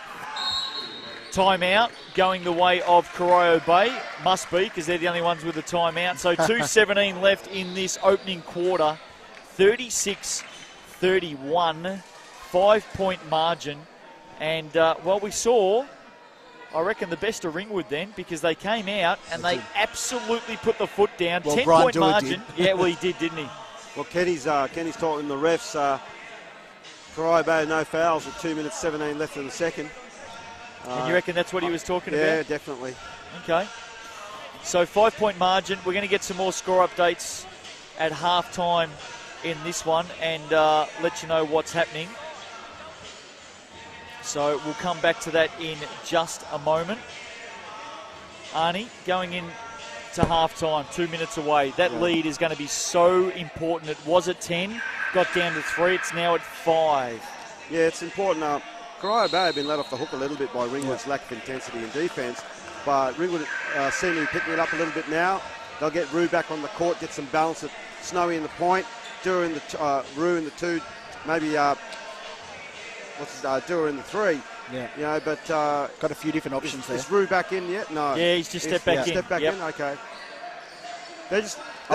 Timeout going the way of Corio Bay. Must be, because they're the only ones with a timeout. So 2:17 left in this opening quarter. 36-31. 5-point margin. And, well, we saw, I reckon, the best of Ringwood then, because they came out and they absolutely put the foot down. Well, 10-point margin. Yeah, well, he did, didn't he? Well, Kenny's talking to the refs. Corio Bay, no fouls with 2 minutes 17 left in the second. And you reckon that's what he was talking about? Yeah, definitely. Okay. So 5-point margin. We're going to get some more score updates at halftime in this one and let you know what's happening. So we'll come back to that in just a moment. Arnie, going in to halftime, 2 minutes away. That lead is going to be so important. It was at 10, got down to 3. It's now at 5. Yeah, it's important. Corio Bay have been let off the hook a little bit by Ringwood's lack of intensity in defence, but Ringwood seem to be picking it up a little bit now. They'll get Rue back on the court, get some balance at Snowy in the point, Dewar in the Rue in the 2, maybe Dewar in the 3. Yeah. You know, but got a few different options there. Is Rue back in yet? No. Yeah, he's just stepped back in. Step back in. Okay. They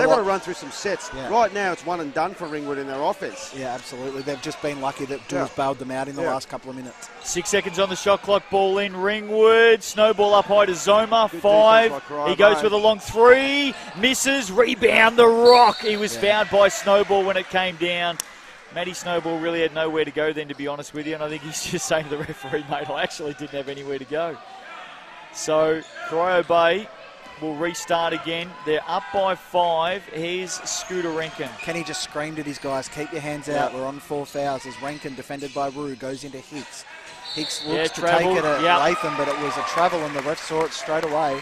want to run through some sets. Yeah. Right now, it's one and done for Ringwood in their offense. Yeah, absolutely. They've just been lucky that Dewar's bailed them out in the last couple of minutes. 6 seconds on the shot clock. Ball in. Ringwood. Snowball up high to Zoma. 5. He goes with a long 3. Misses. Rebound. The Rock. He was fouled by Snowball when it came down. Matty Snowball really had nowhere to go then, to be honest with you. And I think he's just saying to the referee, mate, I actually didn't have anywhere to go. So Corio Bay will restart again. They're up by 5. Here's Scooter Rankin. Kenny just screamed at his guys, keep your hands out. We're on 4 fouls as Rankin, defended by Rue, goes into Hicks. Hicks looks to take it at Latham, but it was a travel and the ref saw it straight away.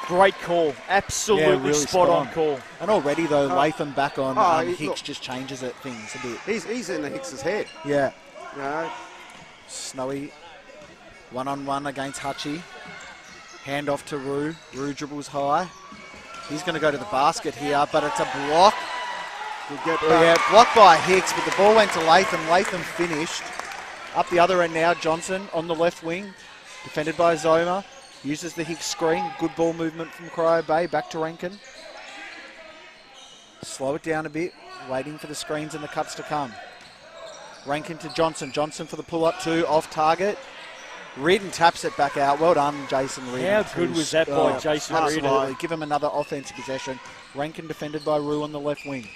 Great call. Absolutely really spot on call. And already, though, Latham back on, Hicks just changes things a bit. He's in the Hicks's head. Yeah. You know. Snowy, one-on-one against Hutchie. Hand off to Rue. Rue dribbles high. He's going to go to the basket here, but it's a block. Blocked by Hicks, but the ball went to Latham. Latham finished. Up the other end now, Johnson on the left wing. Defended by Zoma. Uses the Hicks screen. Good ball movement from Corio Bay. Back to Rankin. Slow it down a bit. Waiting for the screens and the cuts to come. Rankin to Johnson. Johnson for the pull-up 2. Off target. Reardon taps it back out. Well done, Jason Reardon. How good was that by Jason Reardon? Absolutely. Give him another offensive possession. Rankin defended by Rue on the left wing.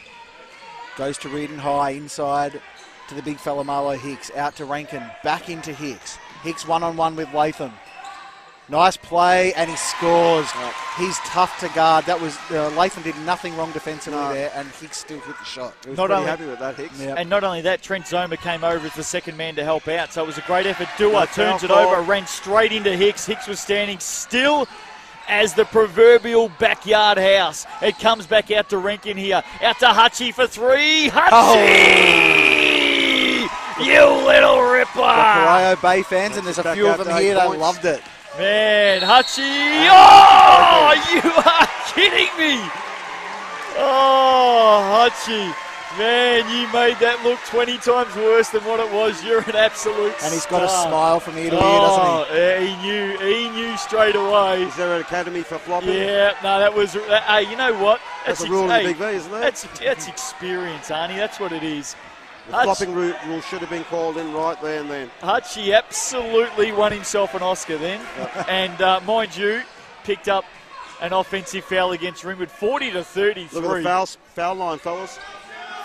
Goes to Reardon high, inside to the big fella Marlo Hicks. Out to Rankin, back into Hicks. Hicks one-on-one with Latham. Nice play, and he scores. He's tough to guard. That was Latham did nothing wrong defensively there, and Hicks still hit the shot. He was pretty happy with that, Hicks. And not only that, Trent Zoma came over as the second man to help out, so it was a great effort. Dewar turns it over, ran straight into Hicks. Hicks was standing still as the proverbial backyard house. It comes back out to Rankin here. Out to Hutchie for 3. Hutchie! You little ripper! The Corio Bay fans, and there's a few of them here that loved it. Man, Hutchie. Oh, you are kidding me. Oh, Hutchie. Man, you made that look 20 times worse than what it was. You're an absolute And he's got star. a smile from ear to ear, doesn't he? Yeah, he knew straight away. Is there an academy for flopping? Yeah, no, that was. Hey, you know what? That's a rule in the Big V, isn't it? That's experience, Arnie. That's what it is. The flopping rule should have been called in right there and then. Hutchie absolutely won himself an Oscar then, and mind you, picked up an offensive foul against Ringwood, 40-33. Look at the foul line, fellas.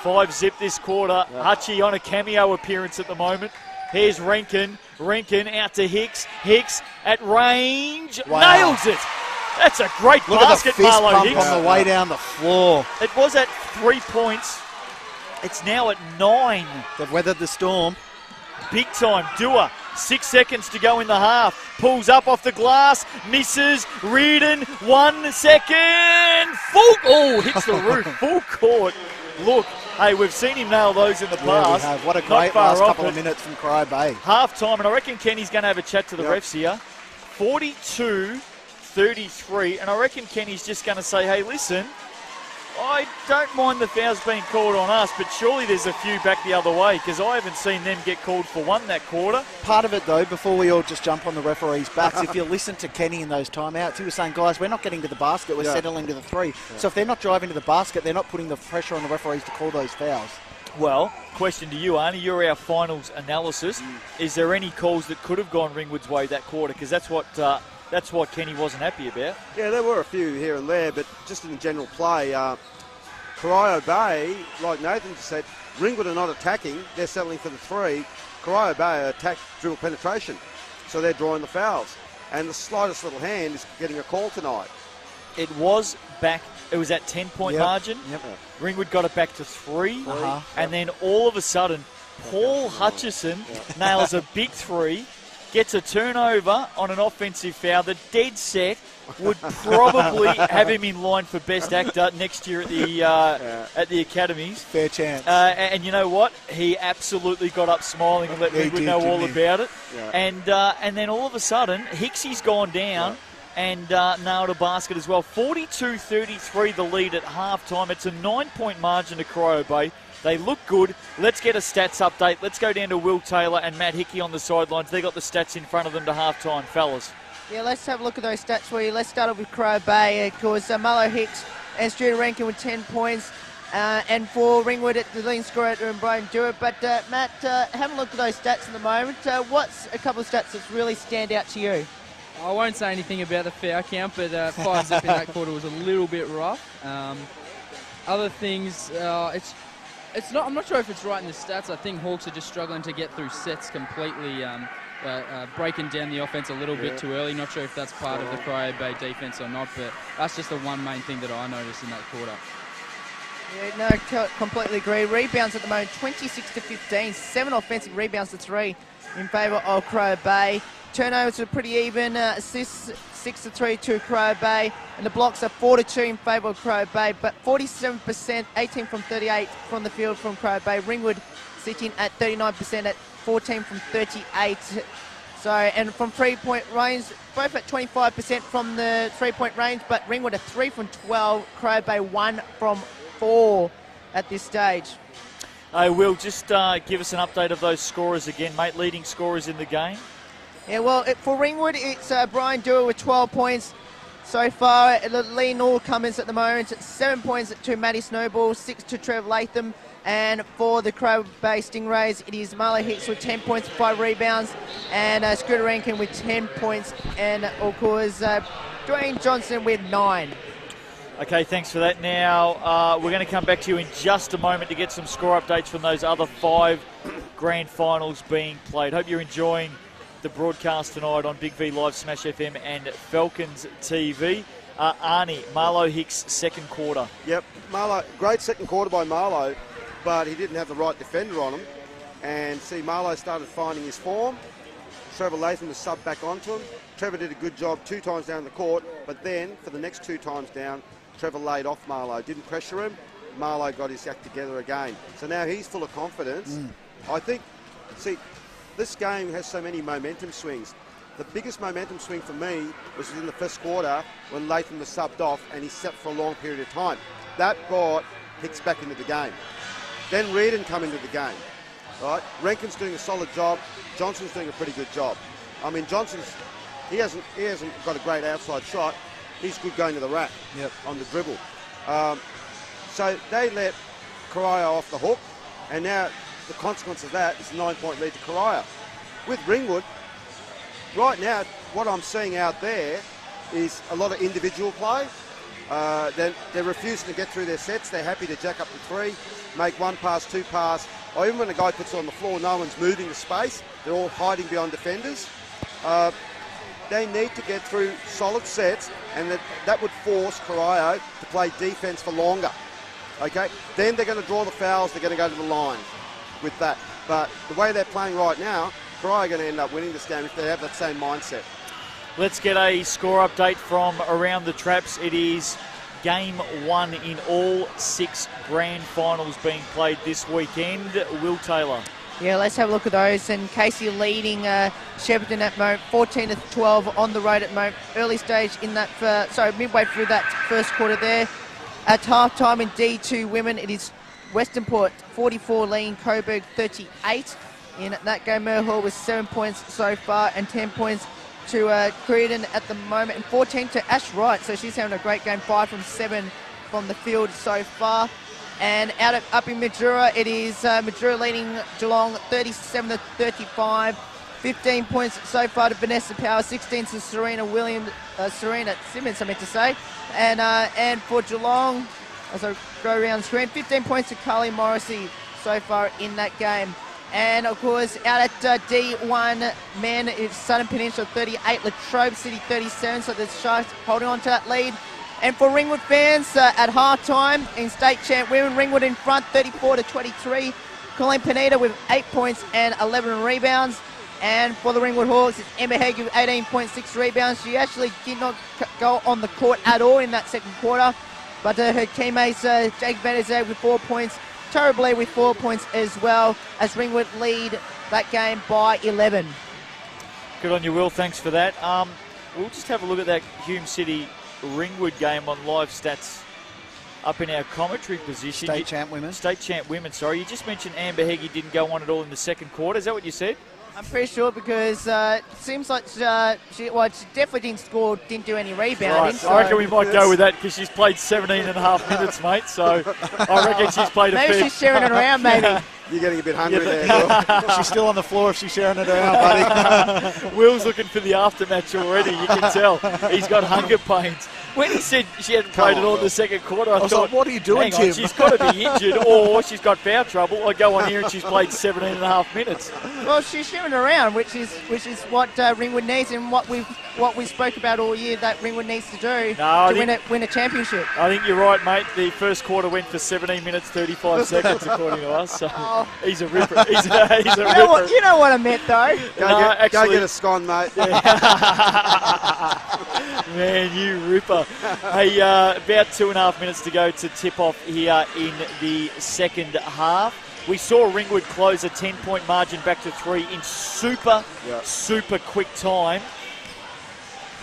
5-zip this quarter. Hutchie on a cameo appearance at the moment. Here's Rankin. Rankin out to Hicks. Hicks at range. Wow. Nails it. That's a great Look basket, at the fist Marlo pump Hicks. on the way down the floor. It was at 3 points. It's now at 9. They've weathered the storm. Big time. Dua. 6 seconds to go in the half. Pulls up off the glass. Misses. Reardon. 1 second. Hits the roof. Full court. Look, hey, we've seen him nail those in the past. We have. What a Not great far last off couple it. of minutes from Corio Bay. Half time, and I reckon Kenny's going to have a chat to the refs here. 42-33, and I reckon Kenny's just going to say, hey, listen, I don't mind the fouls being called on us, but surely there's a few back the other way, because I haven't seen them get called for one that quarter. Part of it, though, before we all just jump on the referees' backs, if you listen to Kenny in those timeouts, he was saying, guys, we're not getting to the basket, we're settling to the three. So if they're not driving to the basket, they're not putting the pressure on the referees to call those fouls. Well, question to you, Arnie, you're our finals analysis. Is there any calls that could have gone Ringwood's way that quarter? Because that's what Kenny wasn't happy about. Yeah, there were a few here and there, but just in general play, Corio Bay, like Nathan just said, Ringwood are not attacking, they're settling for the three. Corio Bay attack dribble penetration, so they're drawing the fouls. And the slightest little hand is getting a call tonight. It was back, it was at 10-point margin. Yep. Ringwood got it back to 3, and then all of a sudden, Paul Hutchison nails a big 3, gets a turnover on an offensive foul. The dead set would probably have him in line for best actor next year at the academies. Fair chance. And you know what? He absolutely got up smiling and let Ringwood know all about it. Yeah. And then all of a sudden, Hicksy's gone down. And nailed a basket as well. 42-33 the lead at halftime. It's a 9-point margin to Corio Bay. They look good. Let's get a stats update. Let's go down to Will Taylor and Matt Hickey on the sidelines. They got the stats in front of them to halftime, fellas. Yeah, let's have a look at those stats for you. Let's start off with Corio Bay, of course. Marlo Hicks and Stuart Rankin with 10 points. And for Ringwood, at the leading scorer and Brian Dewar. But Matt, have a look at those stats at the moment. What's a couple of stats that really stand out to you? I won't say anything about the foul count, but 5-zip in that quarter was a little bit rough. Other things, it's not. I'm not sure if it's right in the stats. I think Hawks are just struggling to get through sets completely, breaking down the offense a little bit too early. Not sure if that's part of the Corio Bay defense or not, but that's just the one main thing that I noticed in that quarter. Yeah, no, completely agree. Rebounds at the moment, 26-15, 7 offensive rebounds to 3 in favour of Corio Bay. Turnovers are pretty even, assists 6-3 to Corio Bay, and the blocks are 4-2 in favour of Corio Bay, but 47%, 18 from 38 from the field from Corio Bay. Ringwood sitting at 39% at 14 from 38. So, and from 3-point range, both at 25% from the 3-point range, but Ringwood are 3 from 12, Corio Bay 1 from 4 at this stage. Hey, Will, just give us an update of those scorers again, mate, leading scorers in the game. Yeah, well, for Ringwood, it's Brian Dewar with 12 points so far. Lee Nallcummins at the moment, 7 points to Matty Snowball, 6 to Trev Latham. And for the Corio Bay Stingrays, it is Marlo Hicks with 10 points, 5 rebounds, and Scooter Rankin with 10 points, and of course, Dwayne Johnson with 9. Okay, thanks for that. Now, we're going to come back to you in just a moment to get some score updates from those other 5 grand finals being played. Hope you're enjoying the broadcast tonight on Big V Live, Smash FM and Falcons TV. Arnie, Marlo Hicks' second quarter. Yep, Marlo, great second quarter by Marlo, but he didn't have the right defender on him. And see, Marlo started finding his form. Trevor Latham was subbed back onto him. Trevor did a good job 2 times down the court, but then for the next 2 times down, Trevor laid off Marlo, didn't pressure him. Marlo got his act together again. So now he's full of confidence. I think, see, this game has so many momentum swings. the biggest momentum swing for me was in the first quarter when Latham was subbed off and he sat for a long period of time. That brought Hicks back into the game. Then Reardon come into the game. Right? Rankin's doing a solid job. Johnson's doing a pretty good job. I mean, he hasn't got a great outside shot. He's good going to the rack on the dribble. So they let Corio off the hook, and now the consequence of that is a 9-point lead to Corio. With Ringwood, right now, what I'm seeing out there is a lot of individual play. They're refusing to get through their sets. They're happy to jack up to 3, make 1 pass, 2 pass, or even when a guy puts it on the floor, no one's moving the space. They're all hiding behind defenders. They need to get through solid sets, and that would force Corio to play defence for longer. Okay, then they're going to draw the fouls. They're going to go to the line with that. But the way they're playing right now, Corio are going to end up winning this game if they have that same mindset. Let's get a score update from around the traps. It is Game 1 in all 6 grand finals being played this weekend. Will Taylor. Yeah, let's have a look at those. And Casey leading Shepparton at moment, 14-12 on the road at moment. Early stage in that, midway through that first quarter there. At half-time in D2 women, it is Western Port 44 leading Coburg 38. In that game, Merhall was 7 points so far and 10 points to Creedon at the moment, and 14 to Ash Wright. So she's having a great game, 5 from 7 from the field so far. And up in Madura, it is Madura leading Geelong 37-35. 15 points so far to Vanessa Power, 16 to Serena Simmons, I meant to say. And for Geelong, as I go around the screen, 15 points to Carly Morrissey so far in that game. And of course, out at D1 men, it's Southern Peninsula 38, Latrobe City 37. So the Sharks holding on to that lead. And for Ringwood fans, at half-time in state champ women, Ringwood in front 34-23. Colleen Panetta with 8 points and 11 rebounds. And for the Ringwood Hawks, it's Emma Hegg with 18.6 rebounds. She actually did not go on the court at all in that second quarter. But her teammates, Jake Venezia with 4 points, Tara Blair with 4 points as well, as Ringwood lead that game by 11. Good on you, Will. Thanks for that. We'll just have a look at that Hume City Ringwood game on live stats up in our commentary position. State champ women, sorry. You just mentioned Amber Heggie didn't go on at all in the second quarter. Is that what you said? I'm pretty sure, because it seems like she definitely didn't do any rebounding. Right. So I reckon we might go with that, because she's played 17 and a half minutes, mate. So I reckon she's played a fair... Maybe she's sharing it around, maybe. You're getting a bit hungry there, Will. She's still on the floor if she's sharing it around, buddy. Will's looking for the aftermatch already. You can tell. He's got hunger pains. When he said she hadn't played at all in the second quarter, I thought, like, what are you doing, hang on, Tim? she's got to be injured, or she's got foul trouble. I go on here and she's played 17 and a half minutes. Well, she's sharing it around, which is what Ringwood needs, and what we spoke about all year that Ringwood needs to do to win a championship. I think you're right, mate. The first quarter went for 17 minutes 35 seconds, according to us. So he's a ripper. He's a ripper. You know what I meant, though. Go get a scone, mate. Man, you ripper. Hey, about 2.5 minutes to go to tip off here in the second half. We saw Ringwood close a 10-point margin back to 3 in super quick time.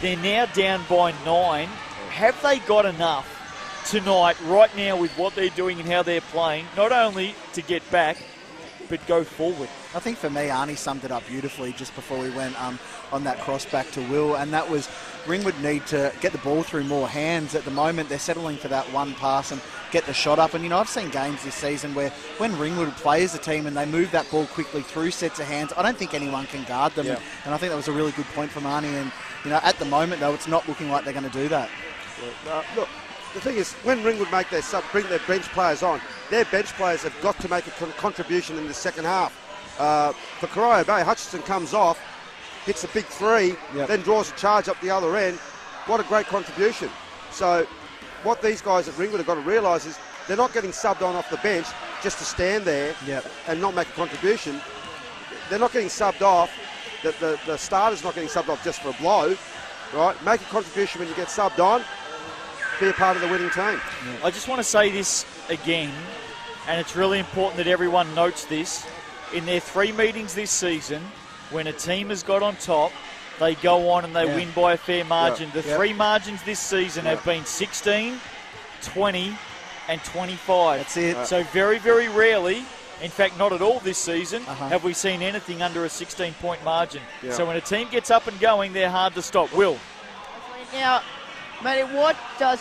They're now down by 9. Have they got enough tonight, right now, with what they're doing and how they're playing, not only to get back, but go forward? I think for me, Arnie summed it up beautifully just before we went on that cross back to Will, and that was Ringwood need to get the ball through more hands. At the moment, they're settling for that one pass and get the shot up. And, you know, I've seen games this season where when Ringwood play as a team and they move that ball quickly through sets of hands, I don't think anyone can guard them. Yeah. And I think that was a really good point from Arnie. And, you know, at the moment, though, it's not looking like they're going to do that. Look, the thing is, when Ringwood make their bring their bench players on, their bench players have got to make a contribution in the second half. For Corio Bay, Hutchinson comes off, hits a big 3, then draws a charge up the other end. What a great contribution. So what these guys at Ringwood have got to realise is they're not getting subbed on off the bench just to stand there and not make a contribution. They're not getting subbed off. The starter's not getting subbed off just for a blow. Right? Make a contribution when you get subbed on. Be a part of the winning team. I just want to say this again, and it's really important that everyone notes this. In their 3 meetings this season, when a team has got on top, they go on and they Yeah. win by a fair margin. The Yep. three margins this season have been 16, 20 and 25. That's it. So very, very rarely, in fact not at all this season, Uh-huh. have we seen anything under a 16-point margin. Yeah. So when a team gets up and going, they're hard to stop. Will? Now, Matty, what does,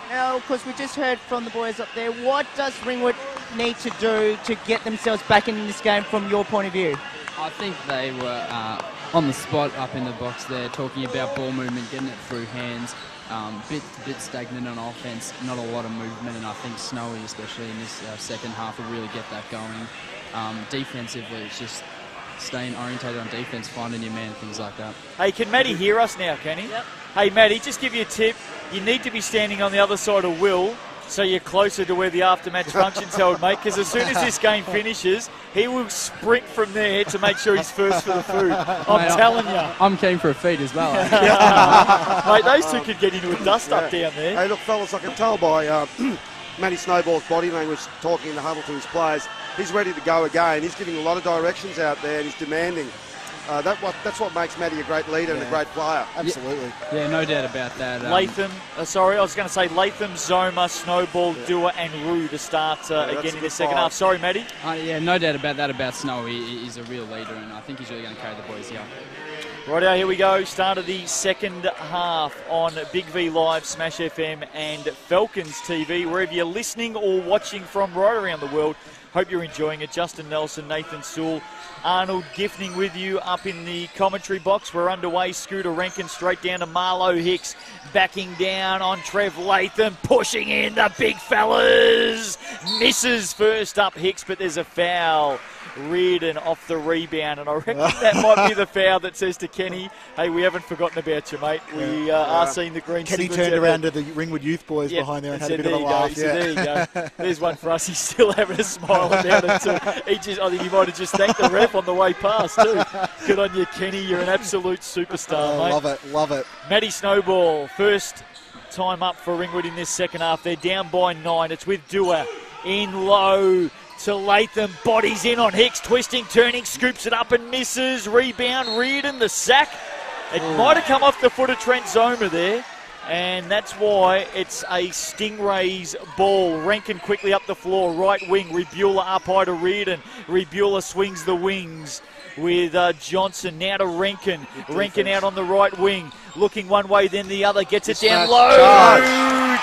now, because we just heard from the boys up there, what does Ringwood need to do to get themselves back in this game from your point of view? I think they were on the spot up in the box there, talking about ball movement, getting it through hands. Bit stagnant on offense, not a lot of movement, and I think Snowy, especially in this second half, will really get that going. Defensively, it's just staying orientated on defense, finding your man, things like that. Hey, can Matty hear us now, can he? Yep. Hey, Matty, just give you a tip. You need to be standing on the other side of Will so you're closer to where the after-match function's held, mate, because as soon as this game finishes, he will sprint from there to make sure he's first for the food. I'm telling you. I'm keen for a feed as well. Mate, those two could get into a dust-up down there. Hey, look, fellas, I can tell by Matty Snowball's body language talking in the huddle to his players, he's ready to go again. He's giving a lot of directions out there and he's demanding. That's what makes Matty a great leader and a great player. Absolutely. Yeah, no doubt about that. Latham, I was going to say Latham, Zoma, Snowball, Dua and Rue to start that's again a in the good second five. half. Sorry, Matty. Yeah, no doubt about that about Snow. He's a real leader, and I think he's really going to carry the boys here. Righto, here we go. Start of the second half on BigV Live, Smash FM and Falcons TV. Wherever you're listening or watching from right around the world, hope you're enjoying it. Justin Nelson, Nathan Sewell, Arnold Giffning with you up in the commentary box. We're underway. Scooter Rankin straight down to Marlo Hicks. Backing down on Trev Latham. Pushing in the big fellas. Misses first up Hicks, but there's a foul. Reardon off the rebound, and I reckon that might be the foul that says to Kenny, hey, we haven't forgotten about you, mate. We are seeing the green Kenny signals turned out around there. to the Ringwood youth boys behind there and had a said, bit of a "There you go." laugh. He said, there you go. There's one for us. He's still having a smile about it too. I think he might have just thanked the ref on the way past too. Good on you, Kenny. You're an absolute superstar, mate. Love it, love it. Matty Snowball, first time up for Ringwood in this second half. They're down by 9. It's with Dua in low to Latham. Bodies in on Hicks, twisting, turning, scoops it up and misses. Rebound, Reardon, the sack. It might have come off the foot of Trent Zoma there. And that's why it's a Stingrays ball. Rankin quickly up the floor, right wing. Rebula up high to Reardon. Rebula swings the wings with Johnson. Now to Rankin. Rankin out on the right wing. Looking one way, then the other. Gets it down low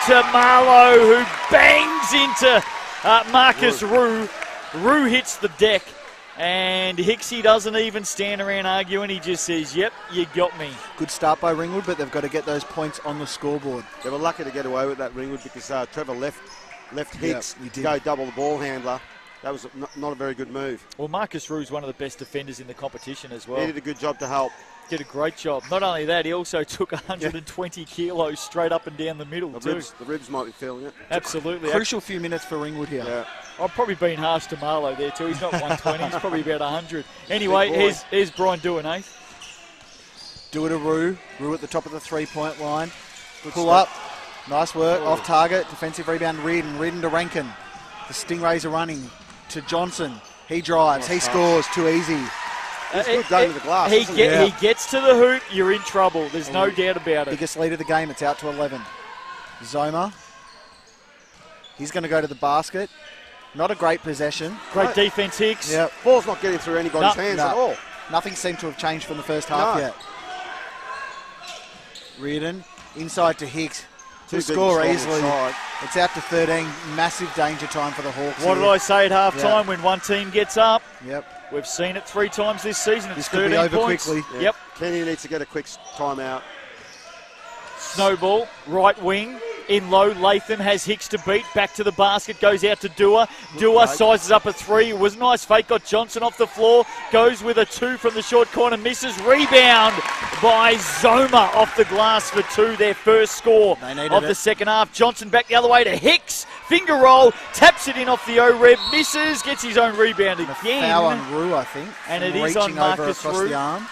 to Marlowe, who bangs into Marcus Rue. Rue hits the deck. And Hicksy doesn't even stand around arguing. He just says, yep, you got me. Good start by Ringwood, but they've got to get those points on the scoreboard. They were lucky to get away with that, Ringwood, because Trevor left Hicks he to did. go double the ball handler. That was not a very good move. Well, Marcus Rue's one of the best defenders in the competition as well. He did a good job to help. Did a great job. Not only that, he also took 120 kilos straight up and down the middle too. The ribs might be feeling it. Absolutely. Crucial few minutes for Ringwood here. Yeah. I've probably been harsh to Marlowe there too. He's not 120. He's probably about 100. Anyway, here's Brian Dewar, eh? Do it to Rue. Rue at the top of the three-point line. Pull up. Nice work. Off target. Defensive rebound. Reardon. Reardon to Rankin. The Stingrays are running to Johnson. He drives. He scores. Too easy. He's good going to the glass. He isn't he? gets to the hoop, you're in trouble. There's no doubt about it. Biggest lead of the game. It's out to 11. Zoma. He's going to go to the basket. Not a great possession. Great defense, Hicks. Yep. Ball's not getting through anybody's hands at all. Nothing seemed to have changed from the first half No. yet. Reardon. Inside to Hicks. Too To big score and easily. strong inside. It's out to 13. Massive danger time for the Hawks. What did here. I say at half time when one team gets up? Yep. We've seen it 3 times this season. It's This could 13 be over points. quickly. Yeah. Yep. Kenny needs to get a quick timeout. Snowball, right wing, in low. Latham has Hicks to beat. Back to the basket, goes out to Dua. Dua sizes up a 3. It was a nice fake. Got Johnson off the floor. Goes with a 2 from the short corner. Misses. Rebound by Zoma off the glass for 2. Their first score They needed of the it. second half. Johnson back the other way to Hicks. Finger roll. Taps it in off the O-Reb. Misses. Gets his own rebound again. Foul on Rue, I think. And it Reaching is on over Marcus across Rue. the arm.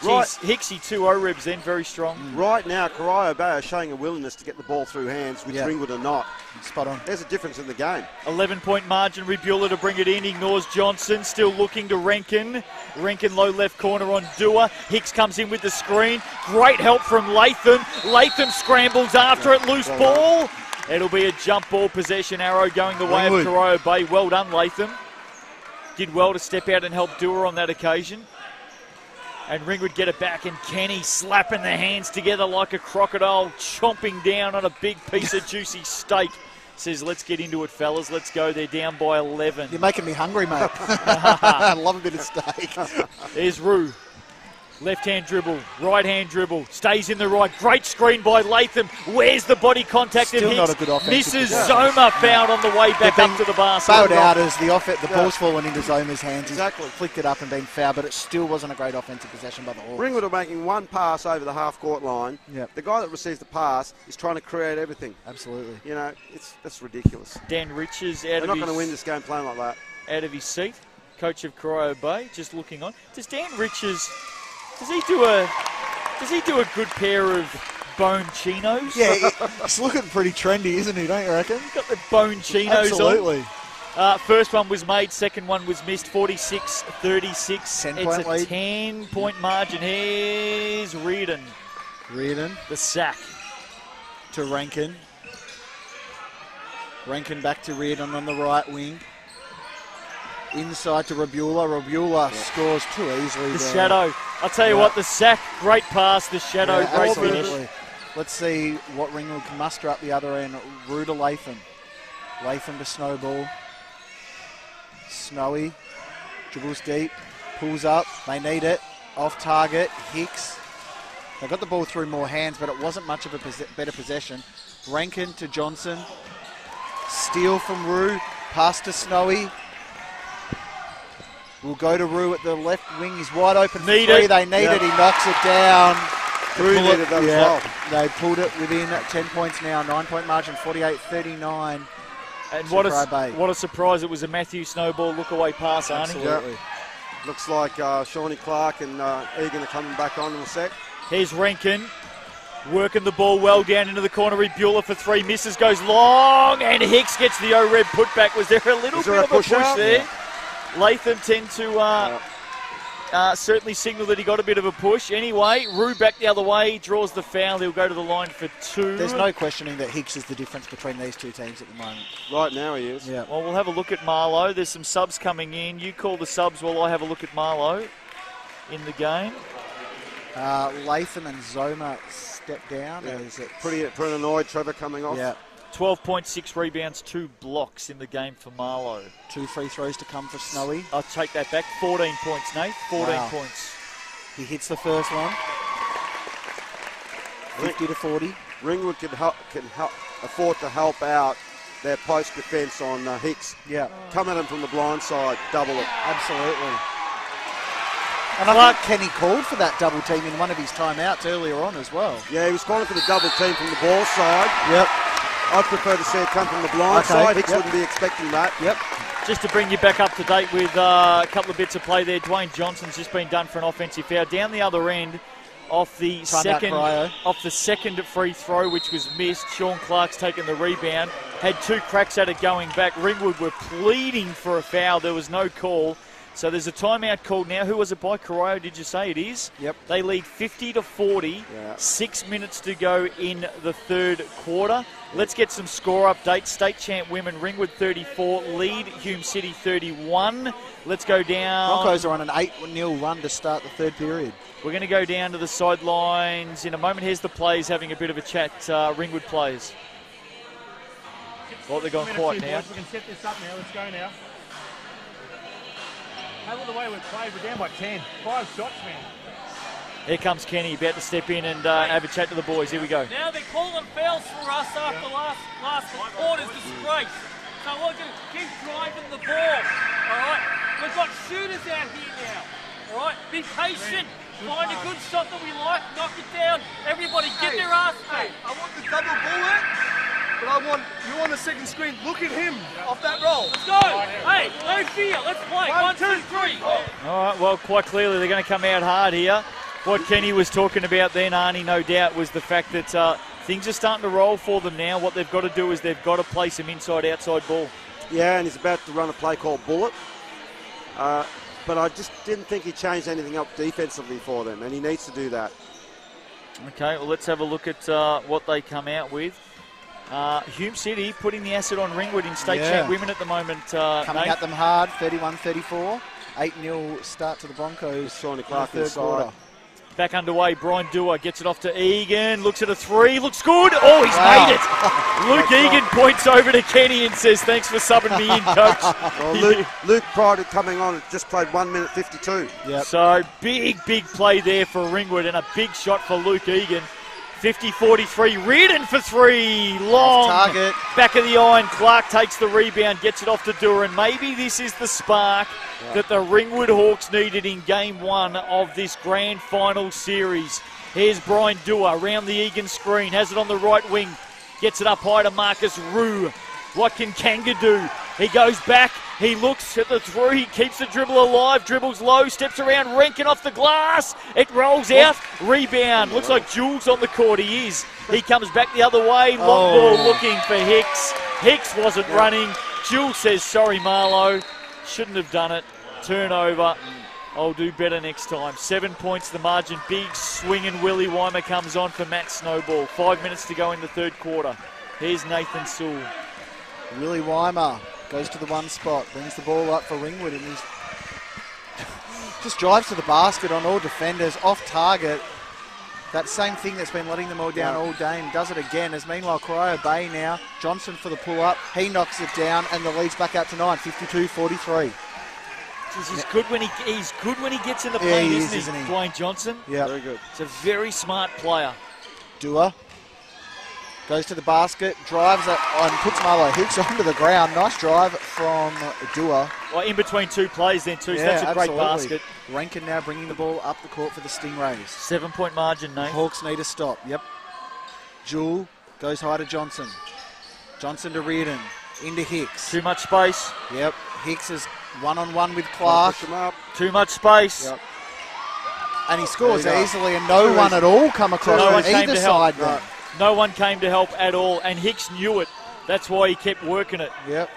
Right. Geez, Hicksy 2 O-Rebs then, very strong. Right now, Corio Bay are showing a willingness to get the ball through hands, which Ringwood are not. Spot on. There's a difference in the game. 11-point margin, Rebula to bring it in, ignores Johnson, still looking to Renkin. Renkin low left corner on Dua. Hicks comes in with the screen. Great help from Latham. Latham scrambles after it, loose ball. It'll be a jump ball possession arrow going the way of Corio Bay. Well done, Latham. Did well to step out and help Dua on that occasion. And Ringwood get it back, and Kenny slapping the hands together like a crocodile, chomping down on a big piece of juicy steak. Says, let's get into it, fellas. Let's go. They're down by 11. You're making me hungry, mate. I love a bit of steak. There's Rue. Left-hand dribble, right-hand dribble, stays in the right. Great screen by Latham. Where's the body contact of Still Hicks? not a good offensive Misses possession. Zoma found on the way back up to the basket. Fouled out as the ball's fallen into Zoma's hands. Exactly. He's flicked it up and been fouled, but it still wasn't a great offensive possession by the Hawks. Ringwood are making one pass over the half-court line. Yep. The guy that receives the pass is trying to create everything. Absolutely. You know, that's ridiculous. Dan Riches They're not going to win this game playing like that. out of his seat. Coach of Corio Bay, just looking on. Does Dan Riches... Does he do a good pair of bone chinos? Yeah, it's looking pretty trendy, isn't he, don't you reckon? Got the bone chinos Absolutely. on. First one was made, second one was missed. 46-36. 10-point lead. It's a 10-point margin. Here's Reardon. Reardon The sack. to Rankin. Rankin back to Reardon on the right wing. Inside to Rebula. Rebula scores too easily. The there. shadow. I'll tell you what, the sack, great pass. The shadow, Yeah, great absolutely. finish. Let's see what Ringwood can muster up the other end. Rue to Latham. Latham to Snowball. Snowy. Dribbles deep. Pulls up. They need it. Off target. Hicks. They got the ball through more hands, but it wasn't much of a better possession. Rankin to Johnson. Steal from Rue. Pass to Snowy. We'll go to Rue at the left wing. He's wide open for three. They need it. He knocks it down. Rue needed that as well. They pulled it within 10 points now. 9-point margin, 48-39. And what a surprise. It was a Matthew Snowball look-away pass, Arnie. Absolutely. Looks like Shawnee Clark and Egan are coming back on in a sec. Here's Rankin. Working the ball well down into the corner. Rebula for three. Misses, goes long. And Hicks gets the O-Red putback. Was there a little bit of a push there? Yeah. Latham tend to certainly signal that he got a bit of a push. Anyway, Rue back the other way, draws the foul. He'll go to the line for two. There's no questioning that Hicks is the difference between these two teams at the moment. Right now he is. Yeah. Well, we'll have a look at Marlowe. There's some subs coming in. You call the subs while I have a look at Marlowe in the game. Latham and Zoma step down. Yeah. Pretty annoyed. Trevor coming off. Yeah. 12.6 rebounds, 2 blocks in the game for Marlowe. 2 free throws to come for Snowy. I'll take that back. 14 points, Nate. 14 points. He hits the first one. 50-40. Ringwood can afford to help out their post defence on Hicks. Yeah. Come at him from the blind side, double it. Absolutely. And I think Kenny called for that double team in one of his timeouts earlier on as well. Yeah, he was calling for the double team from the ball side. Yep. I'd prefer to see it come from the blind side. Hicks wouldn't be expecting that. Yep. Just to bring you back up to date with a couple of bits of play there, Dwayne Johnson's just been done for an offensive foul. Down the other end, off the second free throw, which was missed. Sean Clark's taken the rebound. Had 2 cracks at it going back. Ringwood were pleading for a foul. There was no call. So there's a timeout called now. Who was it by? Corio, did you say it is? Yep. They lead 50-40. Yeah. 6 minutes to go in the third quarter. Let's get some score updates. State champ women, Ringwood 34, lead Hume City 31. Let's go down. Broncos are on an 8-0 run to start the third period. We're going to go down to the sidelines in a moment. Here's the players having a bit of a chat. Ringwood players. Well, they're going quiet now. We can set this up now. Let's go now. Have a look at the way we've played. We're down by 10. 5 shots, man. Here comes Kenny, about to step in and have a chat to the boys. Here we go. Now they're calling fouls for us after last quarter's disgrace. So we're going to keep driving the ball. All right? We've got shooters out here now. All right? Be patient. Find a good shot that we like. Knock it down. Everybody get their ass. Hey, I want the double bullet, but I want you on the second screen. Look at him off that roll. Let's go. Hey, no fear. Let's play. 1, 2, 3. All right, well, quite clearly they're going to come out hard here. What Kenny was talking about then, Arnie, no doubt, was the fact that things are starting to roll for them now. What they've got to do is they've got to play some inside-outside ball. Yeah, and he's about to run a play called Bullet. But I just didn't think he changed anything up defensively for them, and he needs to do that. Okay, well, let's have a look at what they come out with. Hume City putting the acid on Ringwood in state champ women at the moment. Coming Nate. at them hard, 31-34. 8-0 start to the Broncos. Shawnee in Clark the third quarter. Back underway, Brian Dewar gets it off to Egan, looks at a three, looks good. Oh, he's made it. Luke Egan points over to Kenny and says, thanks for subbing me in, coach. Well, Luke prior to coming on just played 1 minute 52. Yep. So big play there for Ringwood and a big shot for Luke Egan. 50-43, Reardon for three, long. Off target. Back of the iron, Clark takes the rebound, gets it off to Dewar, and maybe this is the spark that the Ringwood Hawks needed in game one of this grand final series. Here's Brian Dewar around the Egan screen, has it on the right wing, gets it up high to Marcus Rue. What can Kanga do? He goes back, he looks at the three, keeps the dribble alive, dribbles low, steps around, Rankin off the glass, it rolls out, rebound, looks like Jules on the court, he is. He comes back the other way, long ball looking for Hicks. Hicks wasn't running, Jules says, sorry Marlowe, shouldn't have done it, turnover. I'll do better next time. 7 points the margin, big swing, and Willie Weimer comes on for Matt Snowball. 5 minutes to go in the third quarter. Here's Nathan Sewell. Willie Weimer goes to the one spot, brings the ball up for Ringwood, and he's just drives to the basket on all defenders, off target. That same thing that's been letting them all down all game, does it again, as meanwhile Corio Bay now, Johnson for the pull-up, he knocks it down, and the lead's back out to 9, 52-43. He's good when he gets in the paint, isn't he, Dwayne Johnson? Yeah, very good. It's a very smart player. Dewar goes to the basket, drives it, and puts Marlowe Hicks onto the ground. Nice drive from Dewar. Well, in between two plays then too, so Yeah, that's a great absolutely. basket. Rankin now bringing the ball up the court for the Stingrays. 7 point margin, Nate. Hawks need a stop, yep. Jewell goes high to Johnson. Johnson to Reardon, into Hicks. Too much space. Yep, Hicks is one-on-one with Clark. Push him up. Too much space. Yep. And he scores There you go. easily, and no one at all come across No one from came either to help. side then. No one came to help at all, and Hicks knew it. That's why he kept working it. Yep,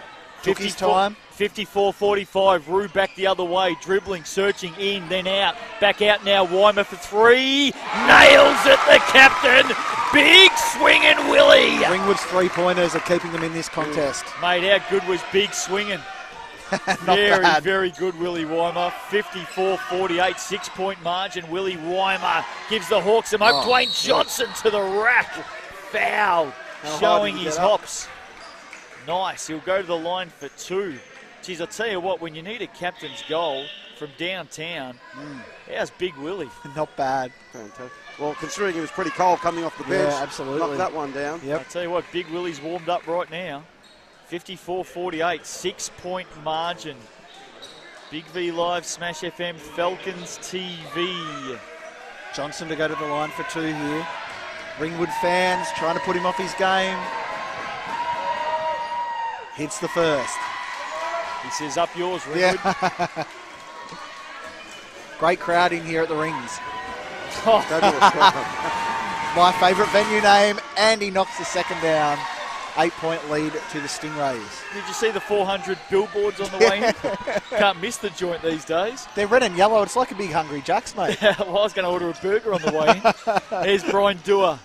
took his time. 54-45, Rue back the other way, dribbling, searching, in, then out. Back out now, Weimer for three. Nails it, the captain. Big swinging Willie. Ringwood's three-pointers are keeping them in this contest. Mate, how good was big swinging? Very good, Willie Weimer. 54-48, 6 point margin. Willie Weimer gives the Hawks a hope. Dwayne Johnson to the rack. Foul, How high showing did he his get up? hops. Nice, he'll go to the line for two. Geez, I'll tell you what, when you need a captain's goal from downtown, how's Big Willie? Not bad. Fantastic. Well, considering it was pretty cold coming off the bench, Yeah, absolutely. knocked that one down. Yep. I'll tell you what, Big Willie's warmed up right now. 54-48, 6 point margin. Big V Live, Smash FM, Falcons TV. Johnson to go to the line for two here. Ringwood fans trying to put him off his game. Hits the first. He says, up yours, Ringwood. Yeah. Great crowd in here at the Rings. My favourite venue name, and he knocks the second down. 8 point lead to the Stingrays. Did you see the 400 billboards on the way in? Can't miss the joint these days. They're red and yellow. It's like a big Hungry Jack's, mate. Well, I was going to order a burger on the way in. Here's Brian Dewar.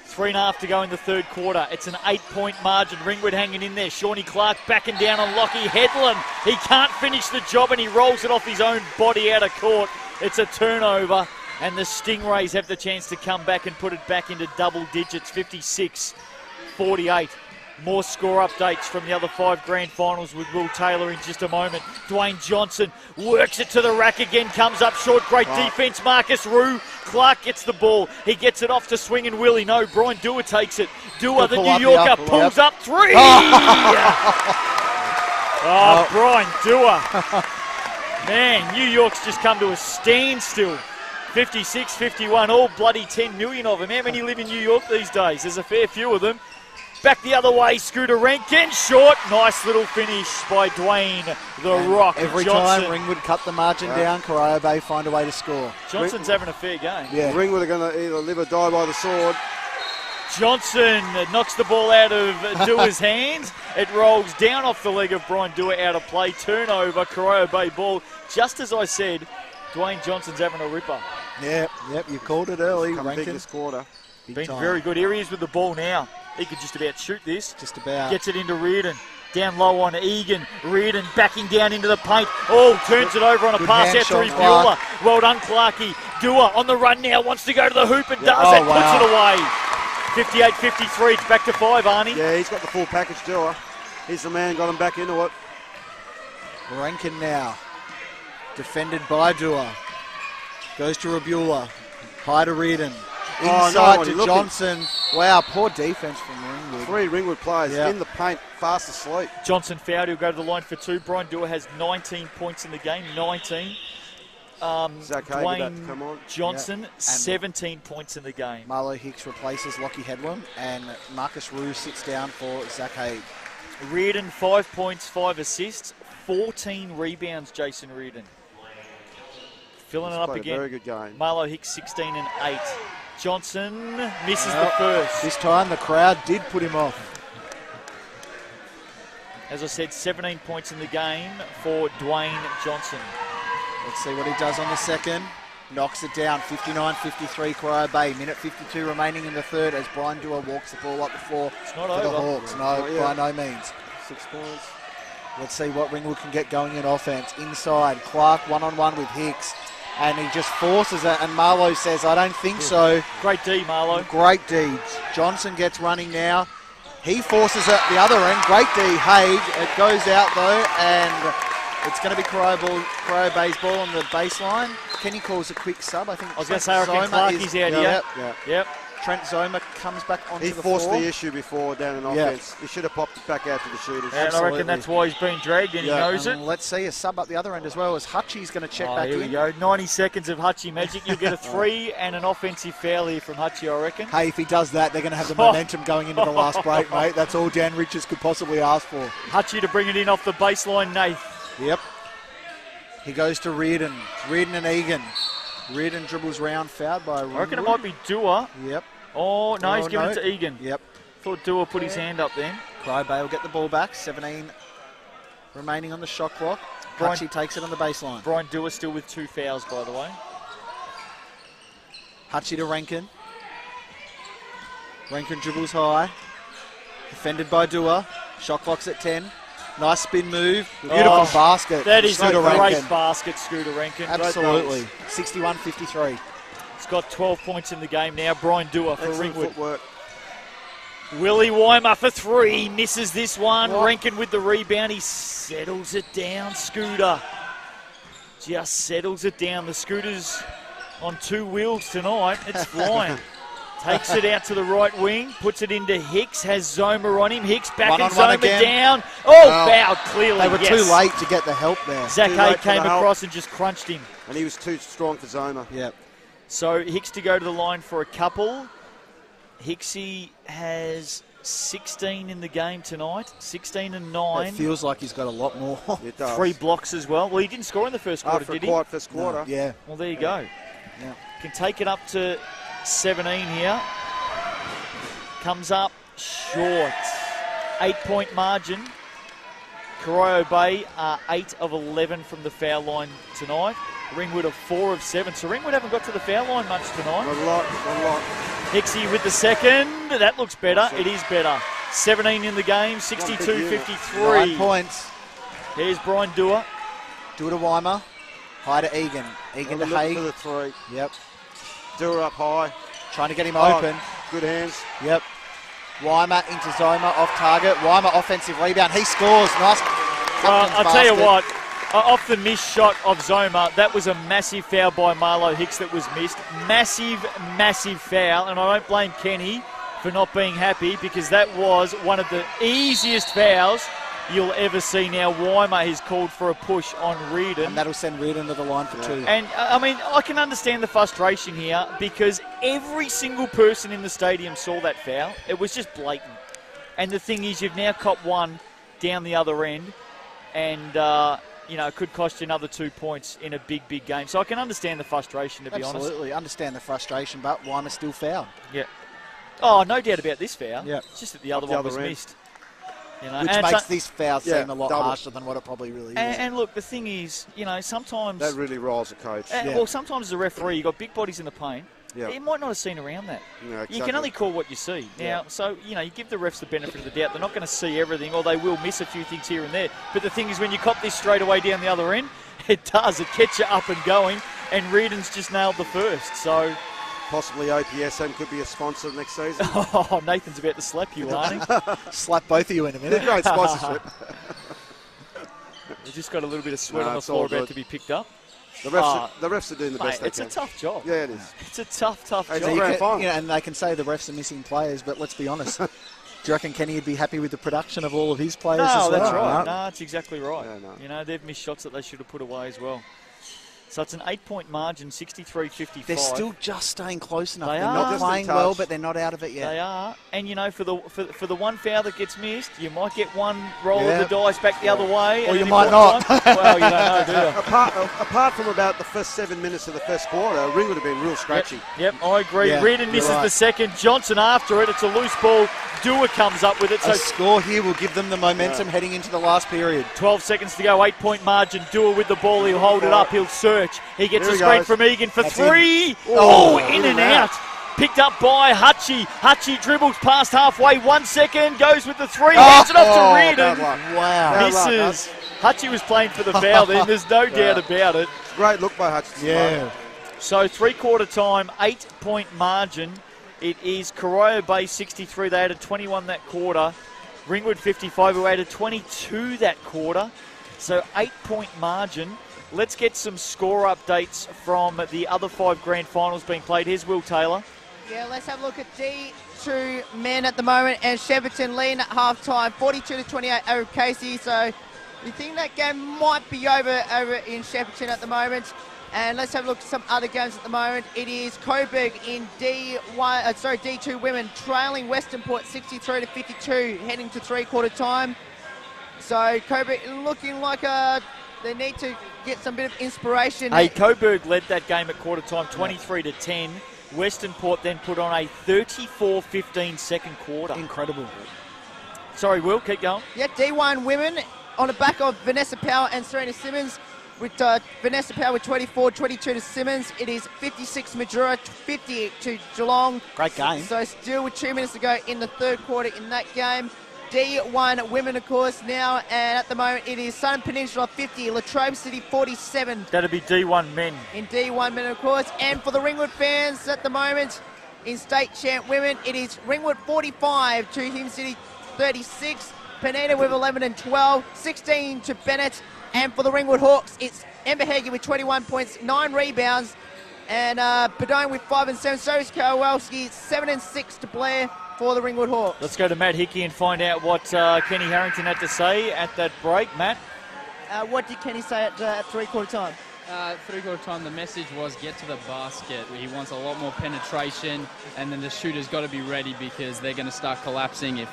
3.5 to go in the third quarter. It's an 8 point margin. Ringwood hanging in there. Shawnee Clark backing down on Lockie Headland. He can't finish the job and he rolls it off his own body out of court. It's a turnover and the Stingrays have the chance to come back and put it back into double digits. 56-48. More score updates from the other 5 grand finals with Will Taylor in just a moment. Dwayne Johnson works it to the rack again, comes up short. Great defense, Marcus Rue. Clark gets the ball. He gets it off to Swing and Willie. No, Brian Dewar takes it. Dewar, the New Yorker, pulls up three. Brian Dewar. Man, New York's just come to a standstill. 56-51, all bloody 10 million of them. How many live in New York these days? There's a fair few of them. Back the other way, Scooter Rankin. Short. Nice little finish by Dwayne the Rock Every Johnson. time Ringwood cut the margin down, Corio Bay find a way to score. Johnson's having a fair game. Yeah. Ringwood are going to either live or die by the sword. Johnson knocks the ball out of Dua's hands. It rolls down off the leg of Brian Dua, out of play. Turnover, Corio Bay ball. Just as I said, Dwayne Johnson's having a ripper. Yep, you called it early. Come big Rankin. this quarter. Been time. very good. Here he is with the ball now. He could just about shoot this. Just about. Gets it into Reardon. Down low on Egan. Reardon backing down into the paint. Oh, turns it over on a Good pass hand out to shot, Bueller. Clark. Well done, Clarkey. Dua on the run now. Wants to go to the hoop and does Oh, it. wow. Puts it away. 58-53. It's back to 5, Arnie. Yeah, he's got the full package, Dua. He's the man, got him back into it. Rankin now. Defended by Dua. Goes to Rabula. High to Reardon. Oh, Inside nobody to looking. Johnson. Wow, poor defense from Ringwood. 3 Ringwood players Yeah. in the paint, fast asleep. Johnson fouled. He'll go to the line for 2. Brian Dua has 19 points in the game. 19. Zach Hay did that Dwayne come on. Johnson, 17 points in the game. Marlo Hicks replaces Lockie Headlam, and Marcus Rue sits down for Zach Haig. Reardon, 5 points, 5 assists, 14 rebounds, Jason Reardon. Filling it up Played a again. very good game. Marlo Hicks, 16 and 8. Johnson misses the first. This time the crowd did put him off. As I said, 17 points in the game for Dwayne Johnson. Let's see what he does on the second. Knocks it down, 59-53 Corio Bay. Minute 52 remaining in the third as Brian Dua walks the ball up the floor It's not for the over. Hawks. No, Not yet. by no means. 6 points. Let's see what Ringwood can get going in offense. Inside, Clark one-on-one with Hicks. And he just forces it, and Marlowe says, I don't think so. Great D, Marlo. Great deeds. Johnson gets running now. He forces it the other end. Great D, Haig. It goes out, though, and it's going to be Corio Bay's ball on the baseline. Kenny calls a quick sub. I think I was going to say, I reckon Clarkey's out here. Yep. Yeah. Yep. Trent Zoma comes back onto He the forced floor. the issue before down in Yeah. offense. He should have popped it back out to the shooters. And I Absolutely. reckon that's why he's been dragged, and Yeah. he knows it. And let's see a sub up the other end as well as Hutchie's going to check Oh, back here we in. go. 90 seconds of Hutchie magic. You'll get a 3 and an offensive foul here from Hutchie, I reckon. Hey, if he does that, they're going to have the momentum going into the last break, mate. That's all Dan Richards could possibly ask for. Hutchie to bring it in off the baseline, Nath. Yep. He goes to Reardon. Reardon and Egan. Reardon dribbles round, fouled by I reckon it Ringwood. might be Dua. Yep. Oh, no, he's Oh, giving no. it to Egan. Yep. Thought Dua put his hand up then. Corio Bay will get the ball back. 17 remaining on the shot clock. Brian- Hutchie takes it on the baseline. Brian Dua still with 2 fouls, by the way. Hutchie to Rankin. Rankin dribbles high. Defended by Dua. Shot clock's at 10. Nice spin move. Beautiful Oh, basket. That is a Scooter great Rankin. basket, Scooter Rankin. Absolutely. 61-53. He's got 12 points in the game now. Brian Dua for Excellent Ringwood. footwork. Willie Weimer for 3. Misses this one. What? Rankin with the rebound. He settles it down, Scooter. Just settles it down. The Scooter's on 2 wheels tonight. It's flying. Takes it out to the right wing. Puts it into Hicks. Has Zoma on him. Hicks back and One-on-one Zoma again. down. Oh, Well, fouled clearly. They were yes. too late to get the help there. Zach Too Hay late for came the help. across and just crunched him. And he was too strong for Zoma. Yep. So Hicks to go to the line for a couple. Hicksy has 16 in the game tonight. 16 and 9. It feels like he's got a lot more. It does. 3 blocks as well. Well, he didn't score in the first quarter, After a did he? quiet first quarter. Yeah. Well, there you go. Yeah. Can take it up to 17 here. Comes up short. 8-point margin. Corio Bay are 8 of 11 from the foul line tonight. Ringwood are 4 of 7. So Ringwood haven't got to the foul line much tonight. Not a lot, not a lot. Hixie with the second. That looks better. It is better. 17 in the game, 62-53. 9 points. Here's Brian Dua. Do it to Weimer. High to Egan. Egan to Look Haig. for the 3. Yep. Do it up high. Trying to get him Oh, open. Good hands. Yep. Weimer into Zoma off target. Weimer offensive rebound. He scores. Nice. I'll tell you basket. what, off the missed shot of Zoma, that was a massive foul by Marlo Hicks that was missed. Massive, massive foul, and I don't blame Kenny for not being happy because that was one of the easiest fouls you'll ever see. Now Weimer has called for a push on Reardon. And that'll send Reardon to the line for 2. And, I mean, I can understand the frustration here because every single person in the stadium saw that foul. It was just blatant. And the thing is, you've now copped one down the other end, and it could cost you another 2 points in a big, big game. So I can understand the frustration, to be honest. Absolutely, understand the frustration, but Weimer still fouled. Yeah. Oh, no doubt about this foul. Yeah. It's just that the other one was missed. Which makes this foul seem a lot harsher than what it probably really is. And look, the thing is, sometimes... That really riles a coach. Well, sometimes as a referee, you've got big bodies in the paint. Yeah. You might not have seen around that. Yeah, exactly. You can only call what you see. Now, so, you give the refs the benefit of the doubt. They're not going to see everything, or they will miss a few things here and there. But the thing is, when you cop this straight away down the other end, it does. It gets you up and going, and Reardon's just nailed the first. So... Possibly OPSM could be a sponsor next season. Oh, Nathan's about to slap you, aren't he? Slap both of you in a minute. Great sponsorship. We just got a little bit of sweat on the floor about to be picked up. The refs are doing the best they can. It's a tough job. Yeah, it is. It's a tough job. And they can say the refs are missing players, but let's be honest. Do you reckon Kenny would be happy with the production of all of his players as well? No, that's right. No, that's exactly right. No. They've missed shots that they should have put away as well. So it's an 8-point margin, 63-55. They're still just staying close enough. They're not playing well, but they're not out of it yet. They are. And, for the one foul that gets missed, you might get one roll of the dice back the other way. Or you might not. Well, you don't know, do you? Apart from about the first 7 minutes of the first quarter, Ringwood have been real scratchy. Yep, I agree. Yeah, Reardon misses the second. Johnson after it. It's a loose ball. Dua comes up with it. So a score here will give them the momentum heading into the last period. 12 seconds to go. 8-point margin. Dua with the ball. He'll hold it up. He'll search. He gets a screen from Egan for three. In and out. Picked up by Hutchie. Hutchie dribbles past halfway. 1 second. Goes with the three. Hands it off to Reardon. Wow. Misses. Hutchie was playing for the foul then. There's no doubt about it. Great look by Hutchie. Yeah. So 3-quarter time. 8-point margin. It is Corio Bay 63. They added 21 that quarter. Ringwood 55, who added 22 that quarter. So 8-point margin. Let's get some score updates from the other 5 grand finals being played. Here's Will Taylor. Yeah, let's have a look at D2 men at the moment, and Shepparton leading at half-time, 42-28 over Casey. So you think that game might be over in Shepparton at the moment. And let's have a look at some other games at the moment. It is Coburg in D2 women trailing Western Port 63-52, heading to 3-quarter time. So Coburg looking like they need to get some bit of inspiration. Hey, Coburg led that game at quarter time, 23-10. Western Port then put on a 34-15 second quarter. Incredible. Sorry, Will, keep going. Yeah, D1 women on the back of Vanessa Power and Serena Simmons. With Vanessa Power with 24, 22 to Simmons. It is 56 Majura, 50 to Geelong. Great game. So still with 2 minutes to go in the third quarter in that game. D1 women, of course, now. And at the moment, it is Southern Peninsula 50, Latrobe City 47. That'll be D1 men. In D1 men, of course. And for the Ringwood fans at the moment, in State Champ women, it is Ringwood 45 to Hume City 36. Peneta with 11 and 12, 16 to Bennett. And for the Ringwood Hawks, it's Emma Heggie with 21 points, 9 rebounds. And Padone with 5 and 7. So is Kowalski, 7 and 6 to Blair for the Ringwood Hawks. Let's go to Matt Hickey and find out what Kenny Harrington had to say at that break. Matt? What did Kenny say at 3-quarter time? 3-quarter time, the message was get to the basket. He wants a lot more penetration, and then the shooter's got to be ready because they're going to start collapsing if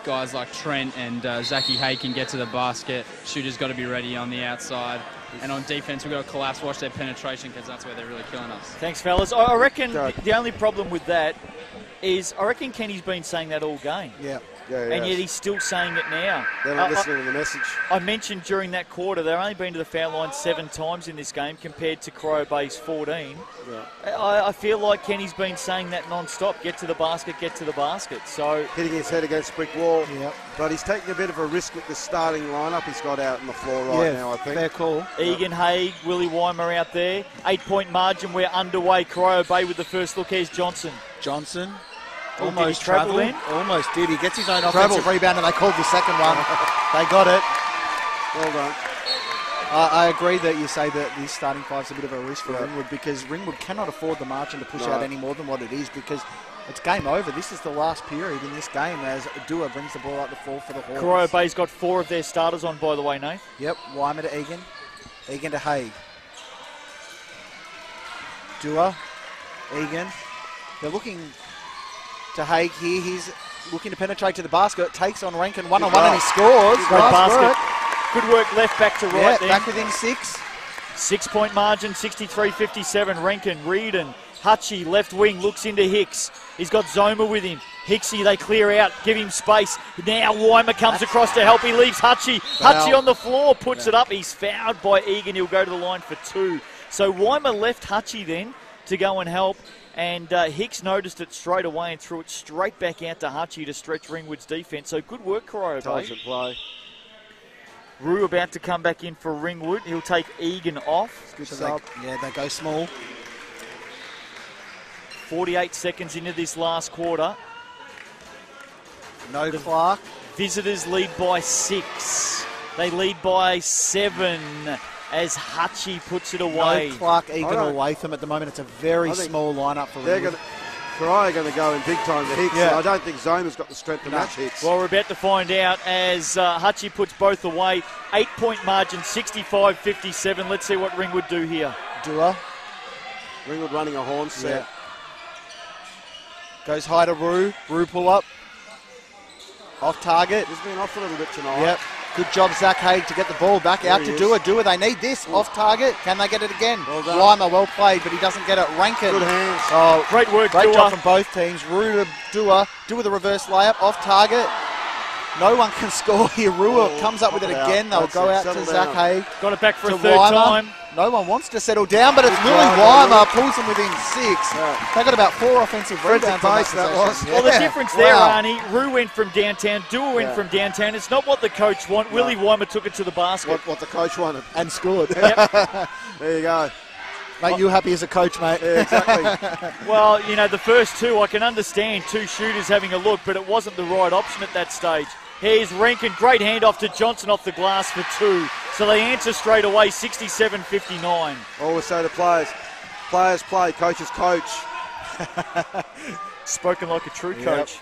guys like Trent and Zachy Hay can get to the basket. Shooter's got to be ready on the outside. And on defense, we've got to collapse, watch their penetration because that's where they're really killing us. Thanks, fellas. I reckon the only problem with that is I reckon Kenny's been saying that all game. Yeah. And yet he's still saying it now. They're not listening to the message. I mentioned during that quarter they've only been to the foul line 7 times in this game compared to Corio Bay's 14. Yeah. I feel like Kenny's been saying that non-stop. Get to the basket, get to the basket. So hitting his head against a brick wall. Yep. But he's taking a bit of a risk with the starting lineup he's got out on the floor right now, I think. Fair call. Egan Haig, Willie Weimer out there. 8-point margin. We're underway. Corio Bay with the first look. Here's Johnson. Almost travel in. Almost did. He gets his own offensive rebound, and they called the second one. They got it. Well done. I agree that you say that this starting five's a bit of a risk for Ringwood because Ringwood cannot afford the margin to push out any more than what it is because it's game over. This is the last period in this game as Dua brings the ball up the floor for the Hawks. Corio Bay's got 4 of their starters on, by the way, Nate. Yep. Weimer to Egan. Egan to Haig. Dua. Egan. They're looking to Haig here. He's looking to penetrate to the basket, takes on Rankin one-on-one and he scores. Great Nice basket. work. Good work left, back to right Yeah, then. back within 6. 6-point margin, 63-57. Rankin, Reardon, Hutchie, left wing, looks into Hicks. He's got Zoma with him. Hicksy, they clear out, give him space. Now Weimer comes across to help. He leaves Hutchie. Hutchie on the floor, puts it up. He's fouled by Egan. He'll go to the line for 2. So Weimer left Hutchie then to go and help. And Hicks noticed it straight away and threw it straight back out to Hutchie to stretch Ringwood's defence. So good work, Corio. Intelligent play. Rue about to come back in for Ringwood. He'll take Egan off. Good So sub. they go small. 48 seconds into this last quarter. No Clark. Visitors lead by 6. They lead by 7 as Hutchie puts it away. No Clark, Egan I or don't- Latham at the moment. It's a very I think small lineup for They're Ringwood. going Corio going to go in big time to Hicks. Yeah. And I don't think Zoma's got the strength to match Hicks. Well, we're about to find out as Hutchie puts both away. 8-point margin, 65-57. Let's see what Ringwood do here. Dua Ringwood running a horn set. goes high to Rue. Rue pull up. Off target. He's been off a little bit tonight. Yep. Good job, Zach Haig, to get the ball back There out he to is. Dua. Dua, they need this. Off target. Can they get it again? Well done. Weimer, well played, but he doesn't get it. Rankin. Good hands. Oh, Great work, great Dua. job from both teams. Rue to Dua. Dua the reverse layup. Off target. No one can score here. Rue Oh, comes up with it pop it out. again. They'll That's go it. out to Settle Zach down. Haig. Got it back for To a third Weimer. time. No one wants to settle down, but it's Good Willie drive, Weimer. Willie. Pulls them within 6. Yeah. They got about 4 offensive Friends rebounds of on base, that possession. was. Well, the Yeah. difference there, Wow. Arnie, Rue went from downtown, Dua went Yeah. from downtown. It's not what the coach wanted. Willie Weimer took it to the basket. What the coach wanted. And scored. There you go. Mate, you happy as a coach, mate. Yeah, exactly. Well, you know, the first 2, I can understand 2 shooters having a look, but it wasn't the right option at that stage. Here's Rankin, great handoff to Johnson off the glass for 2. So they answer straight away, 67-59. Always say to players, players play, coaches coach. Spoken like a true Yep. coach.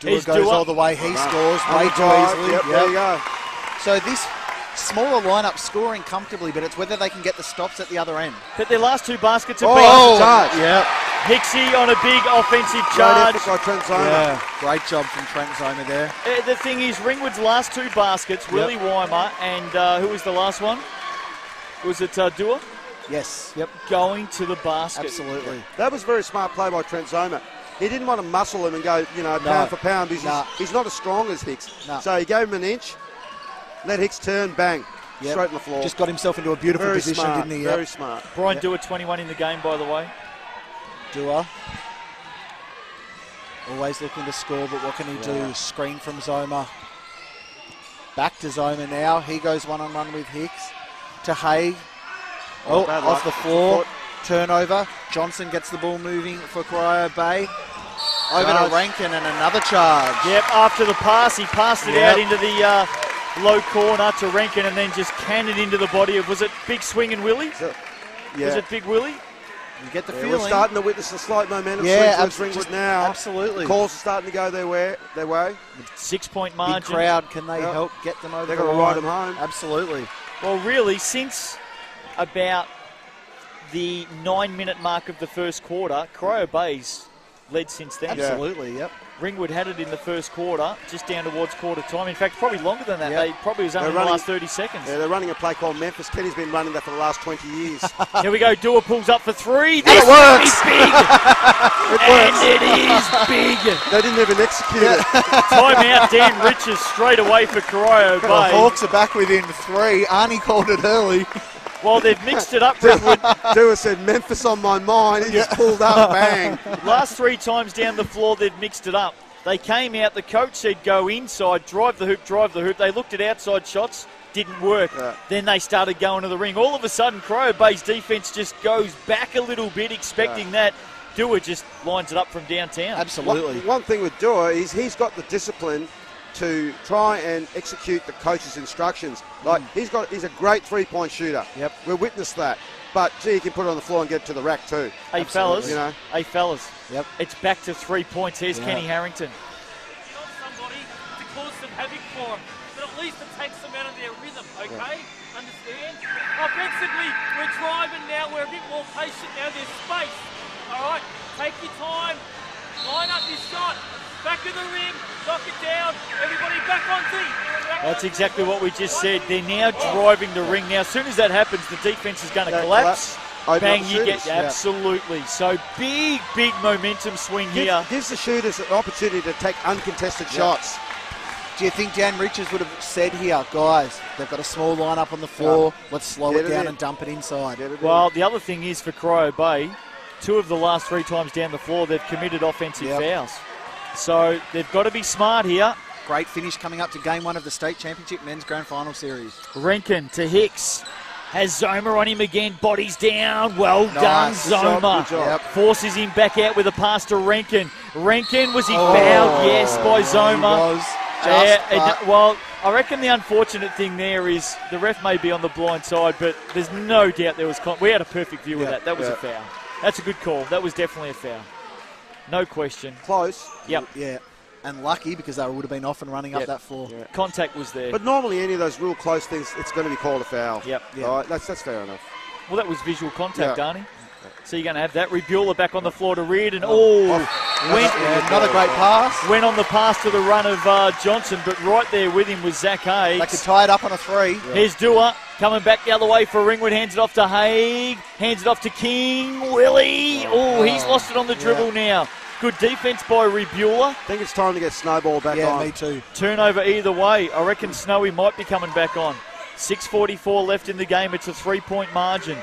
Dua Here's goes Dua. all the way. He scores way Under too drive. easily. Yep, there you go. So this smaller lineup scoring comfortably, but it's whether they can get the stops at the other end. But their last 2 baskets have Oh, charge. yeah. been Hicksy on a big offensive Great charge. effort by Trent Zoma. Yeah, great job from Trent Zoma there. The thing is, Ringwood's last 2 baskets, Willie Weimer and who was the last one? Was it Dua? Yes, yep, Going to the basket. absolutely. That was very smart play by Trent Zoma. He didn't want to muscle him and go, pound for pound because No. he's not as strong as Hicks. No. So he gave him an inch, let Hicks turn, bang, Yep. straight on the floor. Just got himself into a beautiful very position, smart, didn't he? very Yep. smart. Brian Dua, 21 in the game, by the way. Dua. Always looking to score, but what can he do? Screen from Zoma. Back to Zoma now. He goes one-on-one with Hicks. To Haig. Oh, bad off luck. the floor. Turnover. Johnson gets the ball moving for Corio Bay. Over Charge. to Rankin and another charge. Yep, after the pass, he passed it Yep. out into the low corner to Rankin and then just cannoned into the body of, was it Big Swing and Willie? Yeah. Was it Big Willie? You get the Yeah, feeling. we're starting to witness a slight momentum Yeah, swing towards Ringwood just now. absolutely. Calls are starting to go their way. 6-point Big margin. crowd. Can they Yep. help get them over They're the going to line? ride them home. Absolutely. Well, really, since about the 9-minute mark of the first quarter, Corio Bay's led since then. Absolutely, yep. Ringwood had it in the first quarter, just down towards quarter time. In fact, probably longer than that. Yep. They probably was only They're in the running- last 30 seconds. Yeah, they're running a play called Memphis. Kenny's been running that for the last 20 years. Here we go. Dua pulls up for 3. This it works. is big. And it is big. They didn't even execute it. Timeout, Dan Riches straight away for Corio The Bay. Hawks are back within 3. Arnie called it early. Well, they've mixed it up, Ringwood. Dua said, Memphis on my mind. He just pulled up, bang. Last 3 times down the floor, they've mixed it up. They came out, the coach said go inside, drive the hoop, drive the hoop. They looked at outside shots, didn't work. Yeah. Then they started going to the ring. All of a sudden, Corio Bay's defense just goes back a little bit, expecting that. Dua just lines it up from downtown. Absolutely. One thing with Dua is he's got the discipline to try and execute the coach's instructions. Like he's a great 3-point shooter. Yep. We witnessed that. But gee, he can put it on the floor and get it to the rack too. Hey, fellas. You know. Hey, fellas. Yep. It's back to 3 points. Here's Kenny Harrington. Not somebody to cause some havoc for them, but at least it takes them out of their rhythm, okay? Understand? Offensively, we're driving now, we're a bit more patient now, there's space. All right, take your time, line up your shot, back of the rim, knock it down, everybody back on deep. That's exactly what we just said. They're now driving the ring. Now, as soon as that happens, the defense is going to collapse. Bang, you get absolutely. So big momentum swing here. Gives the shooters an opportunity to take uncontested shots. Do you think Dan Richards would have said here, guys, they've got a small lineup on the floor, let's slow it down and dump it inside? Well, the other thing is for Corio Bay, 2 of the last 3 times down the floor, they've committed offensive fouls. So they've got to be smart here. Great finish coming up to Game 1 of the State Championship Men's Grand Final Series. Rankin to Hicks. Has Zoma on him again. Bodies down. Well done, Zoma. Good job. Forces him back out with a pass to Rankin. Rankin, was he fouled? Yes, by Zoma. Well, I reckon the unfortunate thing there is the ref may be on the blind side, but there's no doubt there was... we had a perfect view of that. That was a foul. That's a good call. That was definitely a foul. No question. Close. Yep. Yeah. And lucky because they would have been off and running up that floor. Yeah. Contact was there. But normally any of those real close things, it's going to be called a foul. Yep. All right, that's fair enough. Well, that was visual contact, Yeah. Arnie. So you're going to have that. Rebueller back on the floor to Reardon. Not a great pass. Went on the pass to the run of Johnson, but right there with him was Zach Haig. They could tie it up on a 3. Yeah. Here's Dua coming back the other way for Ringwood. Hands it off to Haig. Hands it off to King. Willie. He's lost it on the dribble now. Good defense by Rebueller. I think it's time to get Snowball back on. Yeah, me too. Turnover either way. I reckon Snowy might be coming back on. 6:44 left in the game. It's a 3-point margin.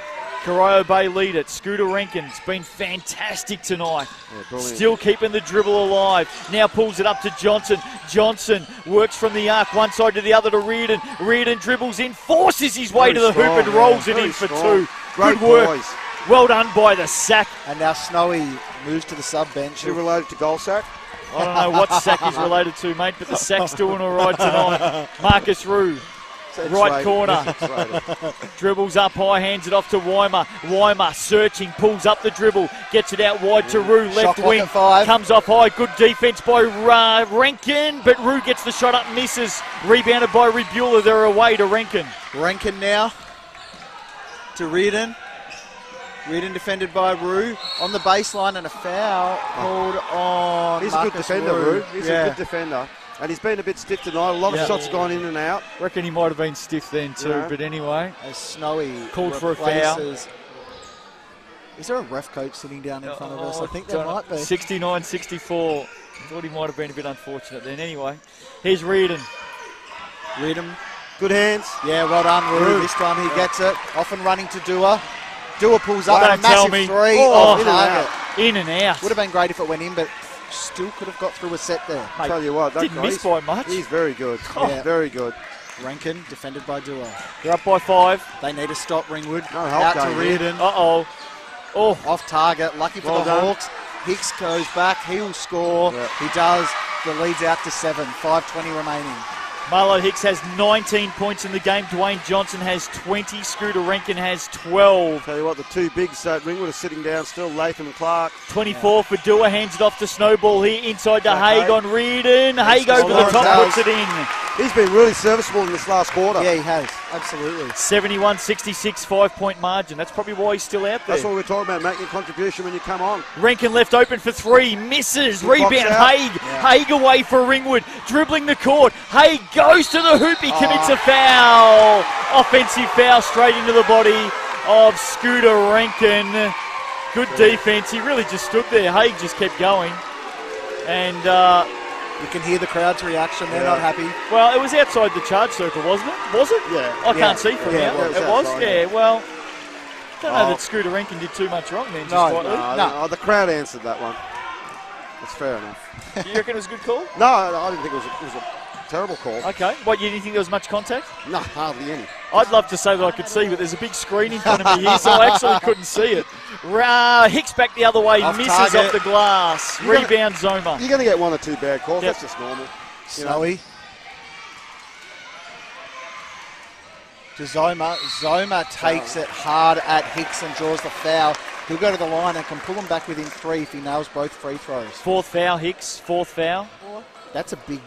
Corio Bay lead it. Scooter Rankin's been fantastic tonight. Yeah, still keeping the dribble alive. Now pulls it up to Johnson. Johnson works from the arc, one side to the other to Reardon. Reardon dribbles in, forces his way to the hoop and rolls it in for 2. Great Good work. boys. Well done by the Sack. And now Snowy moves to the sub bench. You related to goal sack? I don't know what Sack is related to, mate, but the Sack's doing all right tonight. Marcus Rue. Right corner. Dribbles up high, hands it off to Weimer. Weimer searching, pulls up the dribble, gets it out wide to Rue, left wing. Comes off high, good defense by Rankin, but Rue gets the shot up, misses. Rebounded by Rebueller, they're away to Rankin. Rankin now to Reardon. Reardon defended by Rue on the baseline and a foul called on He's Marcus a good defender, Rue. He's a good defender. And he's been a bit stiff tonight. A lot of shots gone in and out. Reckon he might have been stiff then too, but anyway. As Snowy called for a foul. Is there a ref coach sitting down in front of us? I think there might be. 69-64. Thought he might have been a bit unfortunate then. Anyway, here's Reardon. Reardon. Good hands. Yeah, well done, Rue. This time he gets it. Off and running to Dua. Dua pulls up Don't a massive 3 off target. In and out. Would have been great if it went in, but still could have got through a set there. Mate, tell you what, that didn't miss by much. He's very good. Very good. Rankin defended by Dua. They're up by 5. They need to stop Ringwood. No help out to going Reardon. Oh, off target. Lucky for the Hawks. Hicks goes back. He'll score. Yeah. He does. The lead's out to 7. 5:20 remaining. Marlo Hicks has 19 points in the game. Dwayne Johnson has 20. Scooter Rankin has 12. Tell you what, the two bigs at Ringwood are sitting down still, Latham and Clark. 24 for Dua, hands it off to Snowball here, inside to Haig on Reardon. Haig over the top, puts it in. He's been really serviceable in this last quarter. Yeah, he has. Absolutely. 71-66, 5-point margin. That's probably why he's still out there. That's what we're talking about, making a contribution when you come on. Rankin left open for 3, misses. Rebound, Haig. Haig away for Ringwood, dribbling the court. Haig goes to the hoop, he commits a foul. Offensive foul straight into the body of Scooter Rankin. Good defense. He really just stood there. Haig just kept going. And you can hear the crowd's reaction. They're not happy. well, it was outside the charge circle, wasn't it? Was it? Yeah. I can't see from here. It was? outside, Yeah, well, don't know that Scooter Rankin did too much wrong then, just slightly. No, the crowd answered that one. That's fair enough. You reckon it was a good call? No, I didn't think it was a terrible call. Okay. What, you didn't think there was much contact? No, hardly any. I'd love to say that I could see, but there's a big screen in front of me here, so I actually couldn't see it. Hicks back the other way, misses off the glass. Rebound Zoma. You're going to get 1 or 2 bad calls. That's just normal. Snowy. To Zoma. Zoma takes it hard at Hicks and draws the foul. He'll go to the line and can pull him back within 3 if he nails both free throws. 4th foul, Hicks. 4th foul. That's a big,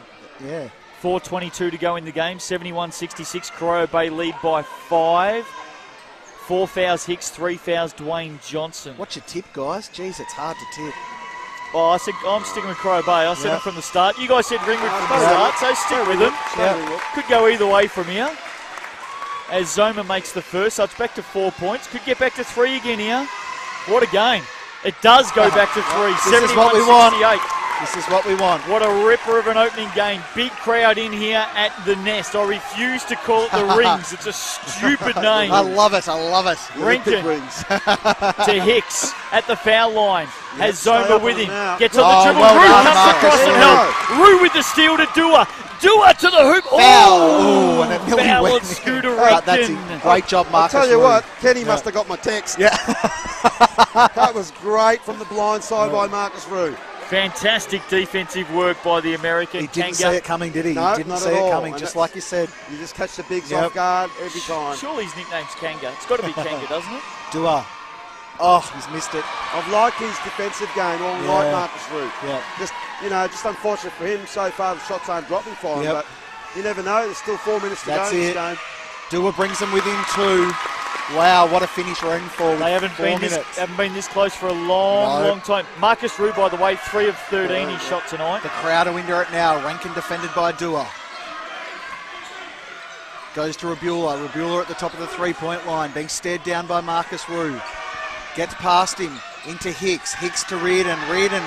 4:22 to go in the game. 71-66. Corio Bay lead by 5. 4 fouls Hicks, 3 fouls Dwayne Johnson. What's your tip, guys? Jeez, it's hard to tip. Oh, I said I'm sticking with Corio Bay. I said it from the start. You guys said Ringwood from the start, so stick with them. Could go either way from here. As Zoma makes the first, so it's back to 4 points. Could get back to 3 again here. What a game. It does go back to 3. This is what we want. 71-68. This is what we want. What a ripper of an opening game. Big crowd in here at the Nest. I refuse to call it the Rings. It's a stupid name. I love it. I love it. Rankin Rings. to Hicks at the foul line. Has stay Zoma up with on him. him now. Gets on the Oh, dribble. well Rue done, comes Marcus. across and Yeah. help. Rue with the steal to Dua. Dua to the hoop. Foul. Oh, Ooh, and it nearly foul went on in. Scooter That's Rankin. it. Great job, I'll Marcus. tell you Rue. what, Kenny must have got my text. Yeah. That was great from the blind side by Marcus Rue. Fantastic defensive work by the American. He didn't Kanga. see it coming, did he? No, He didn't not see at it all. coming, And just that's- like you said. You just catch the bigs Yep. off guard every time. Surely his nickname's Kanga. It's got to be Kanga, doesn't it? Dua. Oh, he's missed it. I've liked his defensive game, all Yeah. like Marcus Rue. Yeah. Just unfortunate for him so far. The shots aren't dropping for him, Yep. but you never know. There's still 4 minutes to That's go in this it. game. Dua brings them within 2. Wow, what a finish ring for with They haven't 4 been minutes. this close for a long, No. long time. Marcus Rue, by the way, 3 of 13 he shot tonight. The crowd are into it now. Rankin defended by Dua. Goes to Rabula. Rabula at the top of the 3-point line, being stared down by Marcus Rue. Gets past him into Hicks. Hicks to Reardon. Reardon,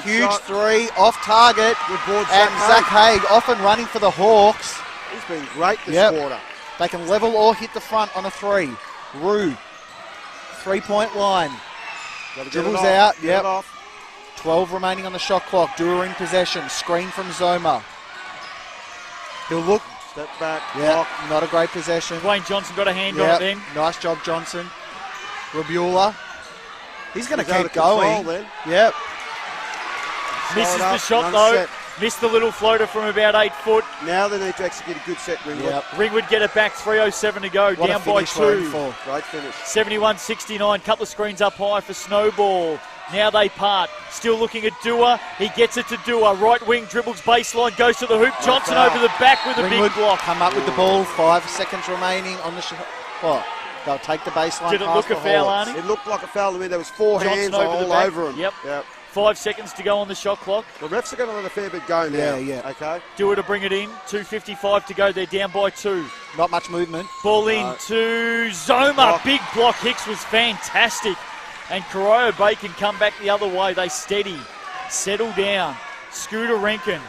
huge shot. 3 off target. Good board, And Zach Haig. Haig off and running for the Hawks. He's been great this Yep. quarter. They can level or hit the front on a 3. Rue, 3-point line. Gotta get Dribbles it off, out, get yep. it off. 12 remaining on the shot clock. Dua in possession. Screen from Zoma. He'll look. Step back. Yeah, block. not a great possession. Dwayne Johnson got a hand on Yeah, it then. nice job, Johnson. Rabula. He's going to He's out keep of control going. then. Yep. Misses Slide the up, shot run though. set. Missed the little floater from about 8 foot. Now they need to execute a good set, Ringwood. Yep. Ringwood get it back, 3:07 to go, What down a by finish for him 2. for. Great finish. 71-69, couple of screens up high for Snowball. Now they part, still looking at Dua. He gets it to Dua, right wing, dribbles baseline, goes to the hoop. Johnson foul. over the back with a Ringwood big block. come up with the ball. 5 seconds remaining on the shot. What? They'll take the baseline. Did it past look a the foul, Hawks. Arnie? It looked like a foul to me. There was 4 Johnson hands over the all back. over him. Yep. 5 seconds to go on the shot clock. The refs are going to let a fair bit go now. Yeah, yeah. Okay. Dua to bring it in, 2:55 to go, they're down by 2. Not much movement. Ball in to Zoma. Block. Big block. Hicks was fantastic. And Corio Bay can come back the other way. They steady. Settle down. Scooter Rankin.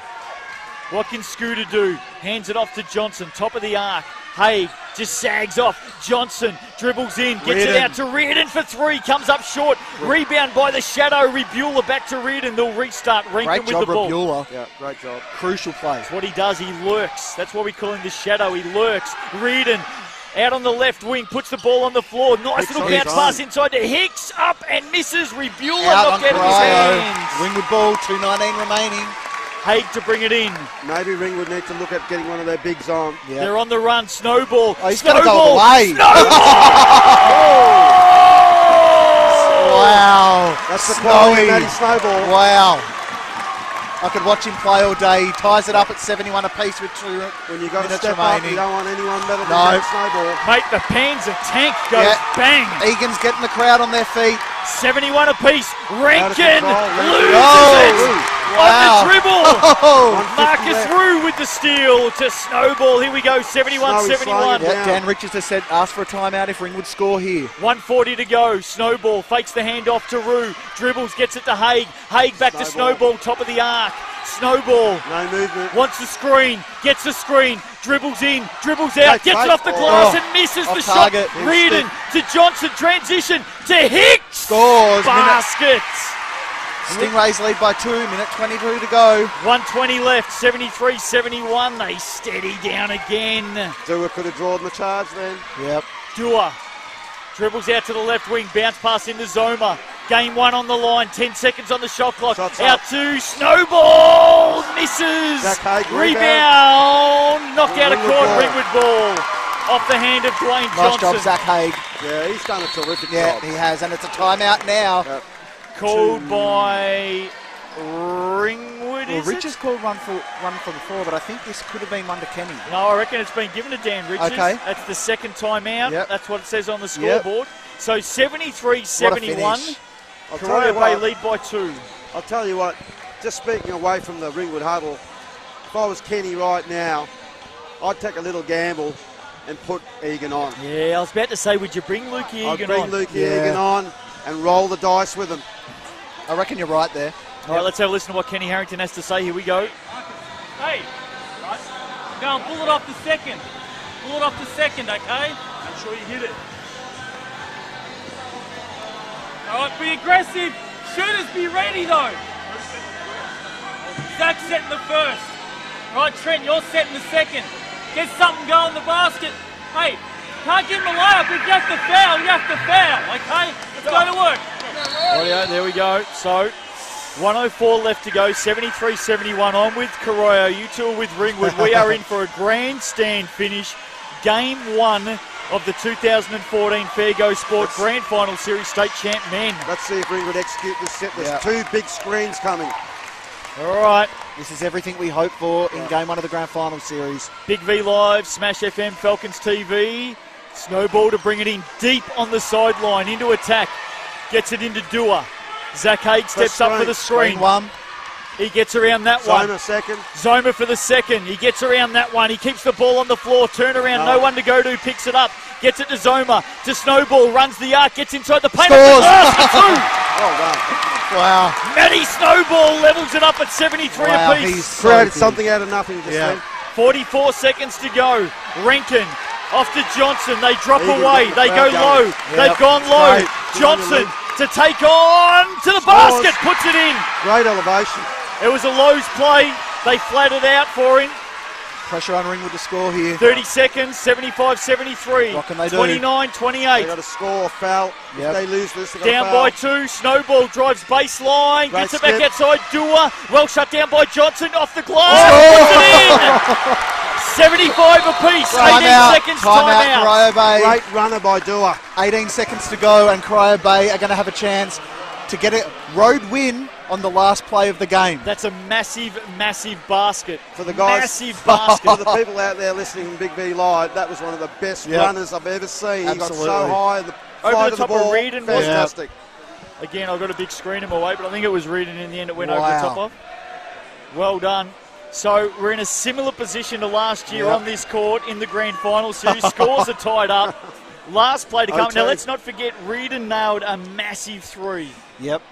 What can Scooter do? Hands it off to Johnson. Top of the arc. Haig just sags off. Johnson dribbles in. Gets it Reardon. out to Reardon for 3. Comes up short. Rebound by the shadow. Rebula back to Reardon. They'll restart. Rankin Great with job, the ball. Rabula. Yeah, great job. Crucial play. That's what he does. He lurks. That's what we call him the shadow. He lurks. Reardon out on the left wing, puts the ball on the floor. Nice little Hicks bounce on. pass inside to Hicks. Up and misses. Rebula Out on knocked out of his Corio. hands. Ringwood ball. 2:19 remaining. Haig to bring it in. Maybe Ringwood need to look at getting one of their bigs on. Yeah. They're on the run. Snowball. Oh, he's gonna Snowball. go away. Wow. That's the quality of Snowy. Matty Snowball. Wow. I could watch him play all day. He ties it up at 71 apiece with 2 When you got to minutes step up, remaining. you don't want anyone better than No. Matty Snowball. Mate, the Panzer tank goes Yeah. bang. Egan's getting the crowd on their feet. 71 apiece. Rankin control. loses Oh. it. Wow. On the dribble. Oh. 150 Marcus left. Rue with the steal to Snowball. Here we go, Snowy 71-71. slowing it Yeah, down. Dan Richards has said ask for a timeout if Ringwood score here. 1:40 to go. Snowball fakes the handoff to Rue. Dribbles, gets it to Haig. Haig back to Snowball. Snowball, top of the arc. Snowball No movement. wants the screen, gets the screen, dribbles in, dribbles out, Fake, gets it fake. off the glass Oh. and misses Off the target. shot. Reardon to Johnson, transition to Hicks. Scores. Basket. Stingrays lead by 2, minute 22 to go. 1:20 left, 73-71. They steady down again. Dua could have drawn the charge then. Yep. Dua dribbles out to the left wing, bounce pass into Zoma. Game 1 on the line, 10 seconds on the shot clock. Shots out up. to Snowball, misses. Zach Haig, Rebound, knocked out of Ringwood court. ball. Ringwood ball off the hand of Dwayne Nice Johnson. job, Zach Haig. Yeah, he's done a terrific Yeah, job. he has, and it's a timeout now. Yep. Called by Ringwood, Well, is Richards it? called one from the floor, but I think this could have been one to Kenny. No, I reckon it's been given to Dan Richards. Okay. That's the second timeout. Yep. That's what it says on the Yep. scoreboard. So What a 73-71. finish. I'll tell you Corio Bay what, lead by 2. I'll tell you what, just speaking away from the Ringwood huddle, if I was Kenny right now, I'd take a little gamble and put Egan on. Yeah, I was about to say, would you bring Lukey I'd Egan bring on? Lukey Egan on and roll the dice with him. I reckon you're right there. All right, let's have a listen to what Kenny Harrington has to say. Here we go. Hey, right, go and pull it off the second. Pull it off the second, okay? Make sure you hit it. All right, be aggressive. Shooters, be ready though. Zach's setting the first. Right, Trent, you're setting the second. Get something going in the basket. Hey, can't give him a layup. If you have to foul, you have to foul, okay? Let's go to work. Rightio, there we go. So, 104 left to go, 73-71 on with Corio. You two are with Ringwood. We are in for a grandstand finish. Game 1 of the 2014 Fair Go Sport Grand Final Series State Champ Men. Let's see if Ringwood execute this set. There's 2 big screens coming. All right. This is everything we hope for in Game 1 of the Grand Final Series. BigV Live, Smash FM, Falcons TV. Snowball to bring it in deep on the sideline into attack. Gets it into Dua. Zach Haig steps up for the screen. 1. He gets around that one. Zoma second. Zoma for the second. He gets around that one. He keeps the ball on the floor. Turn around. No one to go to. Picks it up. Gets it to Zoma. To Snowball. Runs the arc. Gets inside the paint. Scores. Oh, wow. Wow. Matty Snowball levels it up at 73 apiece. He's so Created good. something out of nothing just then. 44 seconds to go. Rankin off to Johnson. They drop Egan away. got the They go crowd low. going. They've gone low. Great. Johnson to take on to the basket. Puts it in. Great elevation. It was a Lowe's play. They flatted out for him. Pressure on Ringwood to score here. 30 seconds, 75-73. What can they do? 29-28. They got to score a foul. Yep. If they lose this, they got Down a foul. by 2. Snowball drives baseline. Great Gets it back skip. outside. Dua. Well shut down by Johnson. Off the glass. Puts it in. 75 apiece. 18 seconds. Timeout. Corio Bay. Great runner by Dua. 18 seconds to go, and Corio Bay are going to have a chance to get a road win on the last play of the game. That's a massive, massive basket. For the guys, Massive basket. for the people out there listening on BigV Live, that was one of the best runners I've ever seen. He got Absolutely. so high, the Over flight the of top the of ball, Reardon, wasn't it? fantastic. Again, I've got a big screen in my way, but I think it was Reardon in the end. It went over the Wow. top of. Well done. So we're in a similar position to last year on this court in the Grand Final Series. Scores are tied up. Last play to come. Now, let's not forget, Reardon nailed a massive 3. Yep.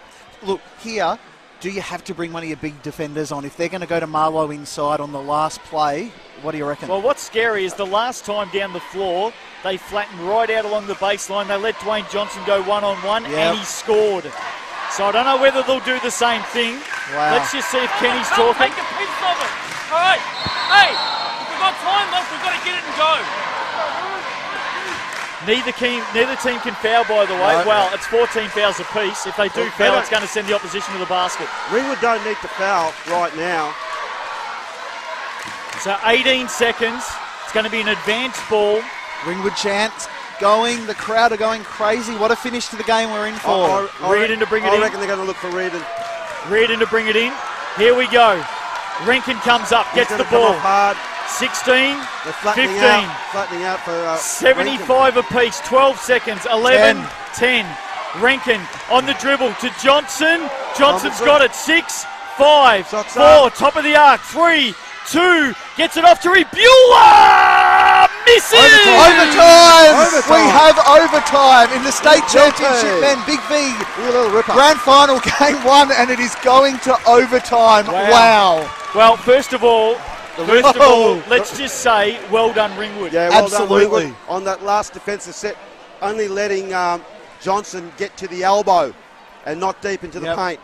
Look, here, do you have to bring one of your big defenders on? If they're going to go to Marlowe inside on the last play, what do you reckon? Well, what's scary is the last time down the floor, they flattened right out along the baseline. They let Dwayne Johnson go one-on-one, and he scored. So I don't know whether they'll do the same thing. Wow. Let's just see if Kenny's Don't talking. take a piece of it. All right. Hey, if we've got time left, we've got to get it and go. Neither team can foul, by the way. No. Well, it's 14 fouls apiece. If they do Well, foul, they it's going to send the opposition to the basket. Ringwood don't need to foul right now. So 18 seconds. It's going to be an advanced ball. Ringwood chants going. The crowd are going crazy. What a finish to the game we're in for. Reardon to bring it in. I reckon they're going to look for Reardon. Reardon to bring it in. Here we go. Rankin comes up, gets He's the gonna come ball. off hard. 16, They're flattening 15, out. Flattening out for 75 apiece, 12 seconds, 11, 10. Rankin on the dribble to Johnson. Johnson's got it. 6, 5, 4, Shots up. top of the arc. 3, 2, gets it off to Rebula. Misses! Overtime! Overtime. We have overtime in the state Guilty. championship, men. Big V, a little ripper. grand final, game 1, and it is going to overtime. Wow. Well, first of all, let's just say, well done, Ringwood. Yeah, well Absolutely. done, Ringwood, on that last defensive set, only letting Johnson get to the elbow and not deep into the paint,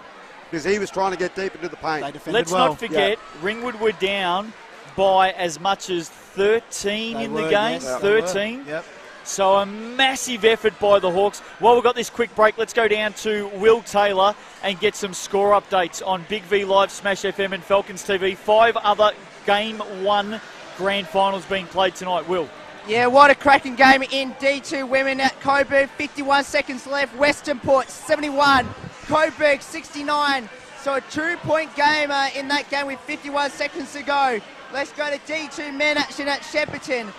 because he was trying to get deep into the paint. They defended Let's well. not forget, Ringwood were down by as much as 13 They in were, the game. yes, they 13. were. Yep. So a massive effort by the Hawks. While we've got this quick break, let's go down to Will Taylor and get some score updates on BigV Live, Smash FM and Falcons TV. 5 other Game 1 grand finals being played tonight. Will? Yeah, what a cracking game in D2 Women at Coburg. 51 seconds left. Western Port 71, Coburg 69. So a 2-point game in that game with 51 seconds to go. Let's go to D2 men action at Shepparton.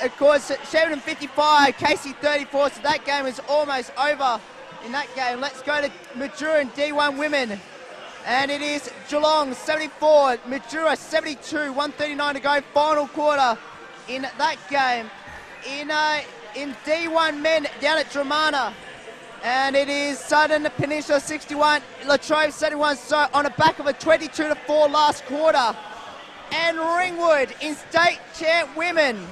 Of course, Shepparton 55, Casey 34. So that game is almost over in that game. Let's go to Maduran D1 women. And it is Geelong 74, Mildura 72, 1:39 to go, final quarter in that game. In D1 men down at Dramana. And it is Southern Peninsula 61, Latrobe 71, so on the back of a 22-4 last quarter. And Ringwood in state champ women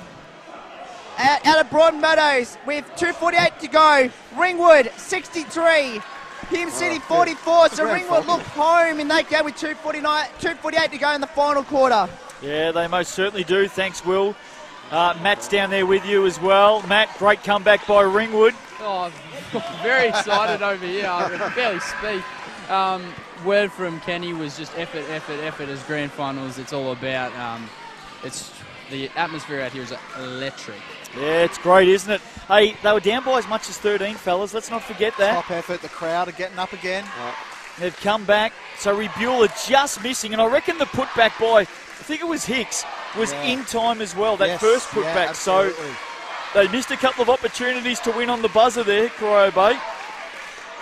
out of Broadmeadows with 2:48 to go. Ringwood 63, Hume City 44. So Ringwood look home in that game with 2:48 to go in the final quarter. Yeah, they most certainly do. Thanks, Will. Matt's down there with you as well. Matt, great comeback by Ringwood. Oh, very excited over here. I can barely speak. Word from Kenny was just effort, effort, effort as grand finals. It's all about. It's the atmosphere out here is electric. Yeah, it's great, isn't it? Hey, they were down by as much as 13, fellas. Let's not forget that. Top effort. The crowd are getting up again. They've come back. So Rebula just missing, and I reckon the putback by, I think it was Hicks, was in time as well. That first putback. So they missed a couple of opportunities to win on the buzzer there, Corio Bay.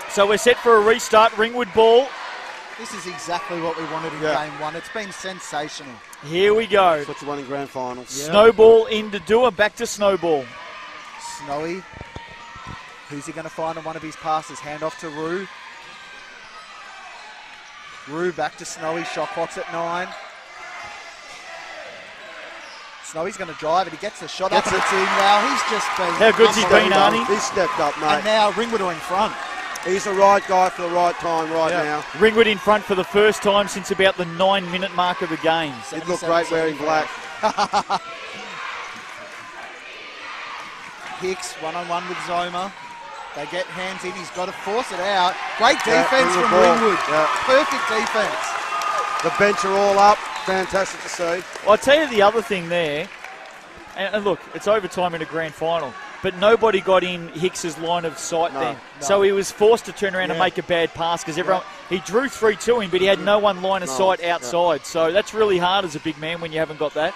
So we're set for a restart. Ringwood ball. This is exactly what we wanted in game one. It's been sensational. Here we go. That's what you want in grand finals. Snowball into Dua, back to Snowball. Snowy. Who's he going to find on one of his passes? Hand off to Rue. Rue back to Snowy. Shot clock's at 9. Snowy's going to drive it. He gets the shot up and it's in. Wow, he's just been... How good's he been, Arnie? He's stepped up, mate. And now Ringwood are in front. He's the right guy for the right time now. Ringwood in front for the first time since about the 9-minute mark of the game. He'd look great wearing black. Hicks one-on-one with Zoma. They get hands in. He's got to force it out. Great defence from Ringwood. Perfect defence. The bench are all up. Fantastic to see. Well, I'll tell you the other thing there. And look, it's overtime in a grand final. But nobody got in Hicks's line of sight then. No. So he was forced to turn around and make a bad pass because everyone he drew 3 to him, but he had no one line of sight outside. So that's really hard as a big man when you haven't got that.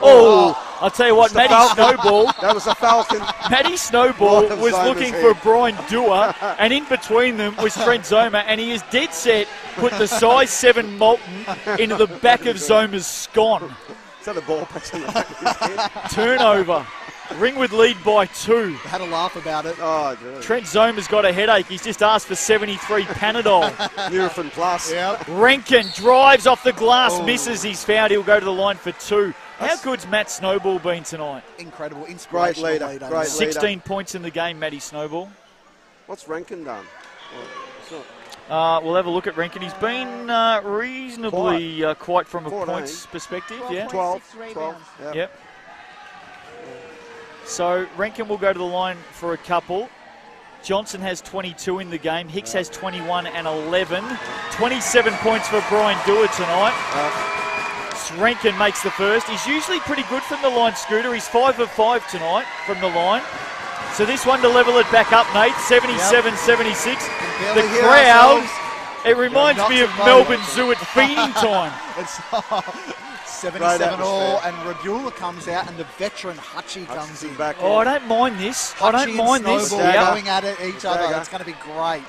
Oh, I'll tell you what, Matty Snowball. That was a Falcon. Matty Snowball was looking for Brian Dua, and in between them was Trent Zoma, and he is dead set, put the size 7 Molten into the back of Zoma's scone. Is that a ball pass in the back of his head? Turnover. Ringwood lead by 2. Had a laugh about it. Oh, dude. Trent Zoma's got a headache. He's just asked for 73 Panadol. Nurofen Plus. Yep. Rankin drives off the glass, misses. He's fouled. He'll go to the line for 2. How good's Matt Snowball been tonight? Incredible. Inspirational Great leader. Great 16 points in the game, Matty Snowball. What's Rankin done? We'll have a look at Rankin. He's been reasonably quiet from a 14. points perspective. 12. Yep. So Rankin will go to the line for a couple. Johnson has 22 in the game. Hicks has 21 and 11. 27 points for Brian Dewar tonight. Rankin makes the first. He's usually pretty good from the line, Scooter. He's 5 of 5 tonight from the line. So this one to level it back up, Nate. 77-76. The crowd, it reminds me of Melbourne Zoo at feeding time. It's 77 all, and Rebula comes out, and the veteran Hutchie comes in. Back I don't mind this. I don't mind this. Going at it each other. It's going to be great.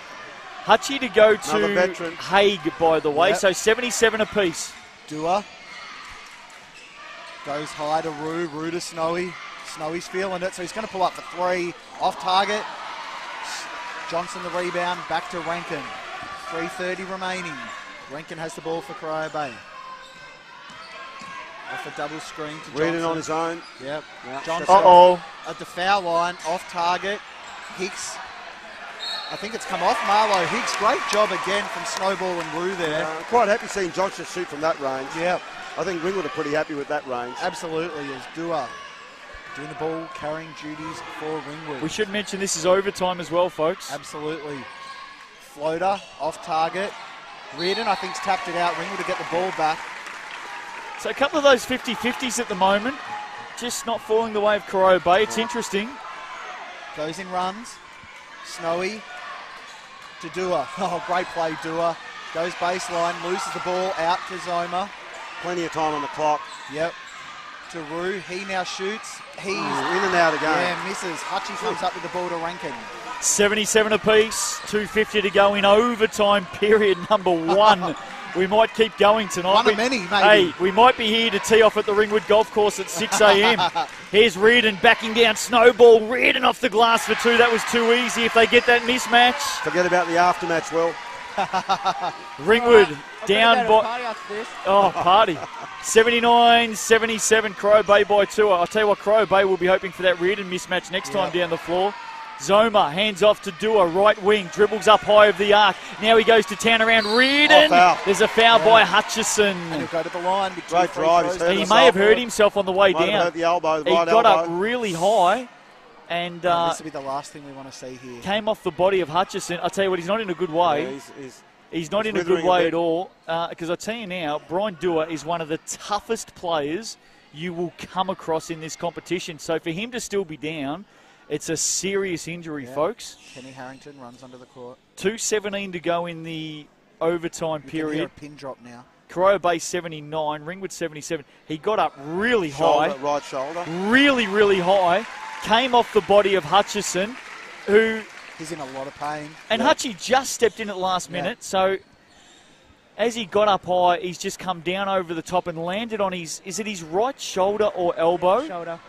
Hutchie to go to Haig, by the way. So 77 apiece. Dua goes high to Rue. Rue to Snowy. Snowy's feeling it, so he's going to pull up for 3. Off target. Johnson the rebound. Back to Rankin. 3:30 remaining. Rankin has the ball for Corio Bay. Off a double screen to Johnson. Reading on his own. Yep. Johnson at the foul line. Off target. Hicks. I think it's come off Marlowe. Hicks, great job again from Snowball and Rue there. Quite happy seeing Johnson shoot from that range. Yep. I think Ringwood are pretty happy with that range. Absolutely, as Dua doing the ball carrying duties for Ringwood. We should mention this is overtime as well, folks. Absolutely. Floater, off target. Reardon, I think, tapped it out. Ringwood to get the ball back. So a couple of those 50-50s at the moment. Just not falling the way of Corio Bay. It's interesting. Goes in runs. Snowy to Dua. Oh, great play, Dua. Goes baseline, loses the ball out to Zoma. Plenty of time on the clock. Yep. To Rue. He now shoots. He's in and out again. Yeah, misses. Hutchie comes up with the ball to Rankin. 77 apiece. 2:50 to go in overtime period number 1 We might keep going tonight. One of many, maybe. Hey, we might be here to tee off at the Ringwood Golf Course at 6 a.m. Here's Reardon backing down. Snowball. Reardon off the glass for 2. That was too easy if they get that mismatch. Forget about the aftermatch, Will. Ringwood down by. by... Party after this. Oh, party. 79-77, Corio Bay by 2. I'll tell you what, Corio Bay will be hoping for that Reardon mismatch next time down the floor. Zoma hands off to Dua, right wing, dribbles up high of the arc. Now he goes to town around Reardon. Foul. There's a foul by Hutchison. And he'll go to the line with 2 Great free drive. throws. He's hurt He himself. may have hurt himself on the way Might have down. hurt the elbow, the He right got up elbow. really high and This will be the last thing we want to see here. came off the body of Hutchison. I'll tell you what, he's not in a good way. Yeah, He's not in a withering good a way bit. at all. Because I tell you now, Brian Dua is one of the toughest players you will come across in this competition. So for him to still be down, it's a serious injury, folks. Kenny Harrington runs under the court. 2:17 to go in the overtime You can hear period. a pin drop now. Corio Bay 79, Ringwood 77. He got up really Shoulder, high, right shoulder. really, really high. Came off the body of Hutchison, who... He's in a lot of pain. And Hutchie just stepped in at last minute, so as he got up high, he's just come down over the top and landed on his... Is it his right shoulder or elbow? Shoulder.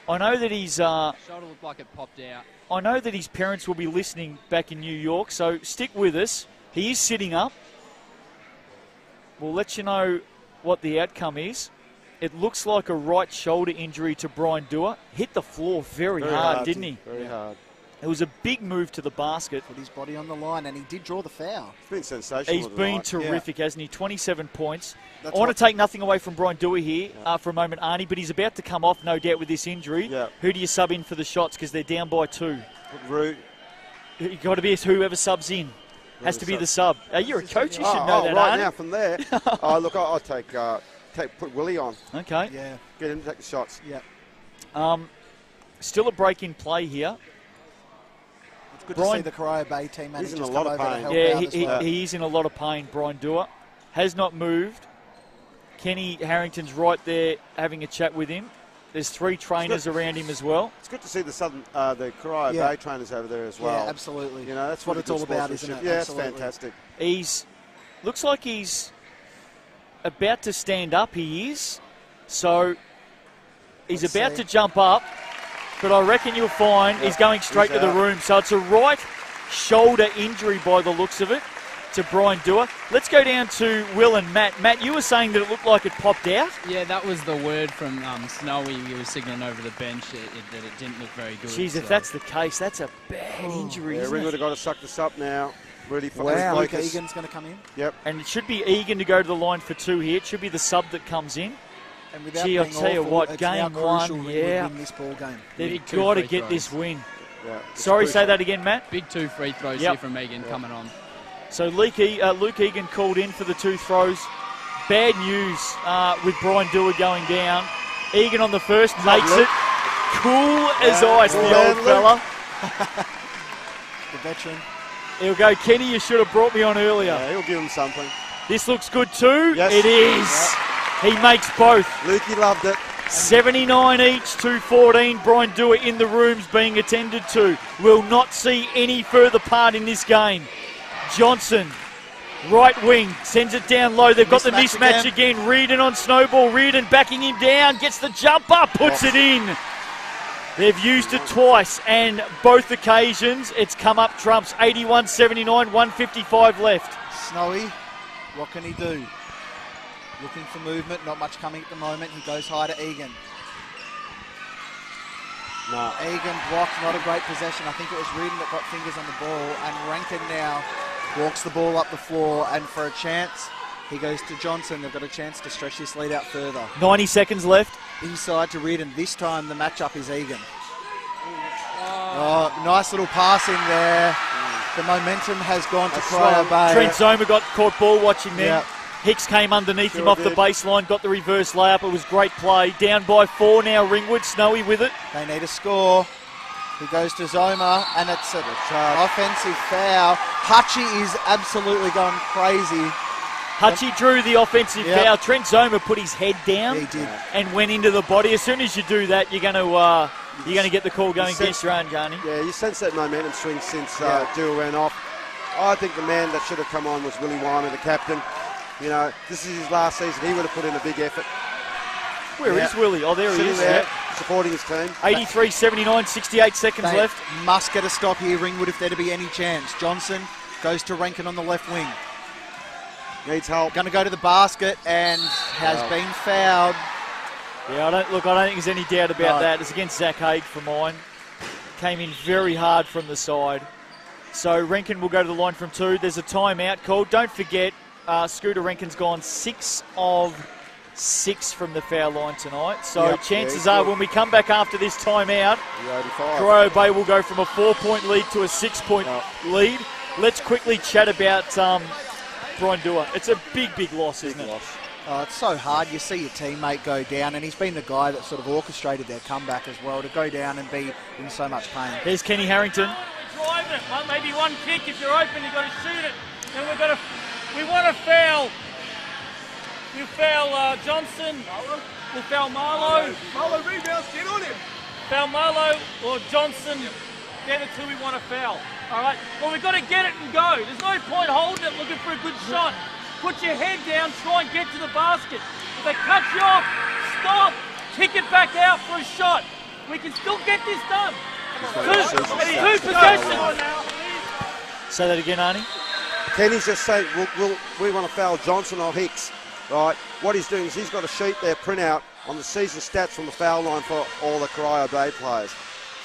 I know that he's... Shoulder looked like it popped out. I know that his parents will be listening back in New York, so stick with us. He is sitting up. We'll let you know what the outcome is. It looks like a right shoulder injury to Brian Dua. Hit the floor very hard, didn't he? Very hard. It was a big move to the basket. Put his body on the line, and he did draw the foul. It's been sensational. He's been tonight. terrific, hasn't he? 27 points. That's I want what- to take nothing away from Brian Dewey here for a moment, Arnie, but he's about to come off, no doubt, with this injury. Yeah. Who do you sub in for the shots? Because they're down by 2. Root. You've got to be whoever subs in. Has to be the sub. You're a coach, you should know that, right Arnie. now from there. Look, I'll put Willie on. Okay. Yeah, Get him to take the shots. yeah. Still a break in play here. It's good Brian- to see the Corio Bay team He's managers in a come lot of over to pain. help Yeah, out as well. he is in a lot of pain, Brian Dewar. Has not moved. Kenny Harrington's right there having a chat with him. There's 3 trainers around him as well. It's good to see the Corio Yeah. Bay trainers over there as well. Yeah, absolutely. You know, that's what really it's all good about, isn't sportsmanship. it? Yeah, Absolutely. it's fantastic. He's looks like he's about to stand up. He is. So he's Let's about see. to jump up, but I reckon you'll find he's going straight He's to the out. room. So it's a right shoulder injury by the looks of it to Brian Dewar. Let's go down to Will and Matt. Matt, you were saying that it looked like it popped out. Yeah, that was the word from Snowy. He was signalling over the bench that it didn't look very good. Jeez, if so- that's the case, that's a bad injury, Yeah, isn't Ringwood it? have got to suck this up now. Really Wow, Luke focus. Egan's going to come in. Yep. And it should be Egan to go to the line for 2 here. It should be the sub that comes in. And without Gee, I'll being tell you awful, what, it's now game crucial one, Ringwood yeah. win this ball game. They've Big 2 got to free get this throws. win. Yeah. It's Sorry, say crucial. that again, Matt. Big 2 free throws Yep. here from Egan coming on. So Luke Egan called in for the 2 throws. Bad news with Brian Dewar going down. Egan on the first, makes it. Cool as ice, the well old done, fella. The veteran. He'll go, Kenny, you should have brought me on earlier. Yeah, he'll give him something. This looks good too. Yes. It is. He makes both. Lukey loved it. 79 each, 214. Brian Dewar in the rooms being attended to. Will not see any further part in this game. Johnson, right wing, sends it down low. They've got the Mismatch mismatch again. Reardon on Snowball. Reardon backing him down. Gets the jump up, puts it in. They've used it twice, and both occasions it's come up trumps. 81-79, 155 left. Snowy, what can he do? Looking for movement, not much coming at the moment. He goes high to Egan. No. Egan blocked, not a great possession. I think it was Reardon that got fingers on the ball, and Rankin now walks the ball up the floor, and for a chance, he goes to Johnson. They've got a chance to stretch this lead out further. 90 seconds left. Inside to Reardon. This time the matchup is Egan. Oh, nice little passing there. The momentum has gone to Corio Bay. Trent Zoma got caught ball watching there. Yeah. Hicks came underneath him Sure off the did. baseline, got the reverse layup. It was great play. Down by 4 now, Ringwood. Snowy with it. They need a score. He goes to Zoma, and it's an offensive foul. Hutchie is absolutely going crazy. Hutchie drew the offensive Yep. foul. Trent Zoma put his head down He did. and went into the body. As soon as you do that, you're going to get the call going against your own, Johnny. Yeah, you sense that momentum swing since Yeah. Dewar went off. I think the man that should have come on was Willie Wyman, the captain. You know, this is his last season. He would have put in a big effort. Where is Willie? Oh, there he Sitting is. there, Yeah. supporting his team. 83-79, 68 seconds They left. must get a stop here, Ringwood, if there to be any chance. Johnson goes to Rankin on the left wing. Needs help. Going to go to the basket and has been fouled. Yeah, I don't think there's any doubt about that. It's against Zach Haig for mine. Came in very hard from the side. So Rankin will go to the line from 2. There's a timeout called. Don't forget, Scooter Rankin's gone 6 of 6 from the foul line tonight. So chances are when we come back after this timeout, Corio Bay will go from a 4-point lead to a 6-point lead. Let's quickly chat about Brian Dewar. It's a big loss, isn't it? Oh, it's so hard. You see your teammate go down, and he's been the guy that sort of orchestrated their comeback as well, to go down and be in so much pain. There's Kenny Harrington. Drive it. Well, maybe one kick. If you're open, you've got to shoot it. Then we want to foul. You foul Johnson. We'll foul Marlowe. Marlowe rebounds, get on him. Foul Marlowe or Johnson. They're the two we want to foul. All right. Well, we've got to get it and go. There's no point holding it looking for a good shot. Put your head down, try and get to the basket. If they cut you off, stop, kick it back out for a shot. We can still get this done. Two possessions. Say that again, Arnie. Kenny's just saying, we want to foul Johnson or Hicks, right? What he's doing is he's got a sheet there, printout on the season stats from the foul line for all the Corio Bay players.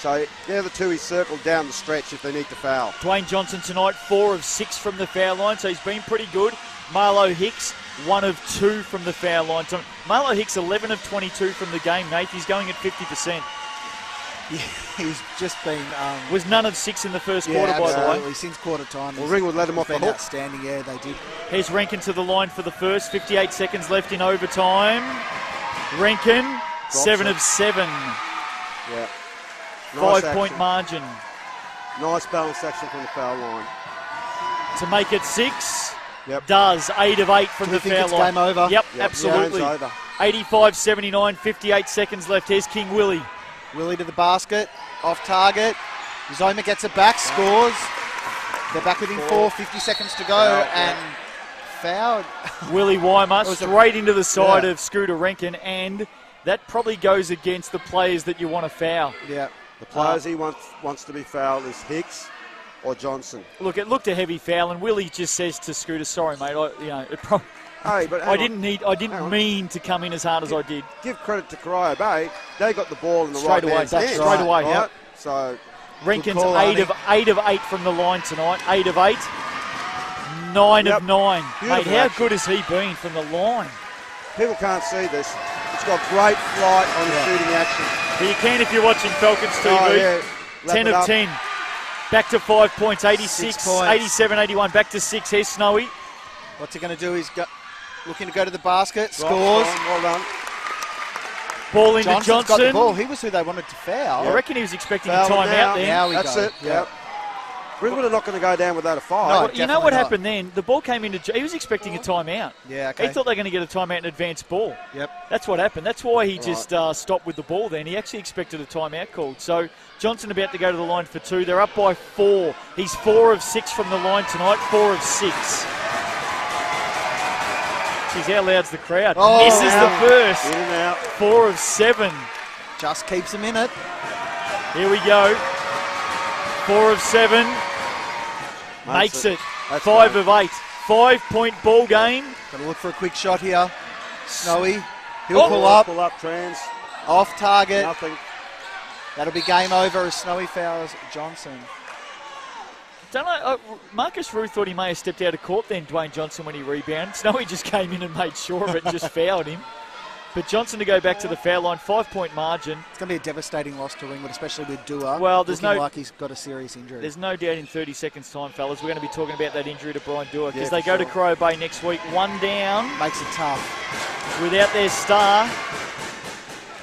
So they're the two he's circled down the stretch if they need to foul. Dwayne Johnson tonight, 4 of 6 from the foul line, so he's been pretty good. Marlo Hicks, 1 of 2 from the foul line. Marlo Hicks, 11 of 22 from the game, Nate. He's going at 50%. Yeah, he's just been... was none of 6 in the first quarter, by the way. Since quarter time. Well, Ringwood let him off the hook. Outstanding, yeah, they did. Here's Rankin to the line for the first. 58 seconds left in overtime. Rankin, 7 of 7. Yeah. 5-point margin. Nice balanced action from the foul line. To make it 6. Yep. Does 8 of 8 from the foul line. Game over? Yep, absolutely. Game's over. 85-79, 58 seconds left. Here's King Willie. Willie to the basket, off target. Zoma gets it back, scores. They're back within 4, 50 seconds to go, and fouled. Willie Weimer straight into the side of Scooter Rankin, and that probably goes against the players that you want to foul. Yeah. The players he wants to be fouled is Hicks or Johnson. Look, it looked a heavy foul, and Willie just says to Scooter, "Sorry, mate. I didn't mean to come in as hard as I did." Give credit to Corio Bay. They got the ball in the straight right away. man's hands. Straight away. Right? Yep. So Rankin's 8 of 8 from the line tonight. 8 of 8. 9 of 9. Beautiful mate, how action. good has he been from the line? People can't see this. It's got great flight on the shooting action. But you can if you're watching Falcons TV. Oh, yeah. 10 of 10. Back to 5 points. 86, 87, 81. Back to 6. Here's Snowy. What's he going to do? He's looking to go to the basket. Scores. Well done. Ball into Johnson's Johnson. got the ball. He was who they wanted to foul. I reckon he was expecting a Foul timeout now. then. Now we That's go. it. Yep. Ringwood are not going to go down without a foul. No. Well, you know what definitely not. happened then? The ball came into... He was expecting a timeout. Yeah, okay. He thought they were going to get a timeout and advance ball. Yep. That's what happened. That's why he just stopped with the ball then. He actually expected a timeout called. So Johnson about to go to the line for 2. They're up by 4. He's 4 of 6 from the line tonight. 4 of 6. Jeez, how loud's the crowd? Oh, Misses the first. In and out. 4 of 7. Just keeps him in it. Here we go. 4 of 7. Makes it. That's 5 great. of 8. 5-point ball game. Got to look for a quick shot here. Snowy. He'll pull up. Pull up, trans. Off target. Nothing. That'll be game over as Snowy fouls Johnson. Don't know. Marcus Ruth thought he may have stepped out of court then, Dwayne Johnson, when he rebounded. Snowy just came in and made sure of it and just fouled him. But Johnson to go back to the foul line, 5-point margin. It's going to be a devastating loss to Ringwood, especially with Dewar. Well, there's looking no- like he's got a serious injury. There's no doubt in 30 seconds' time, fellas, we're going to be talking about that injury to Brian Dewar because Yeah, they go for to Corio Bay next week, 1 down Makes it tough. without their star.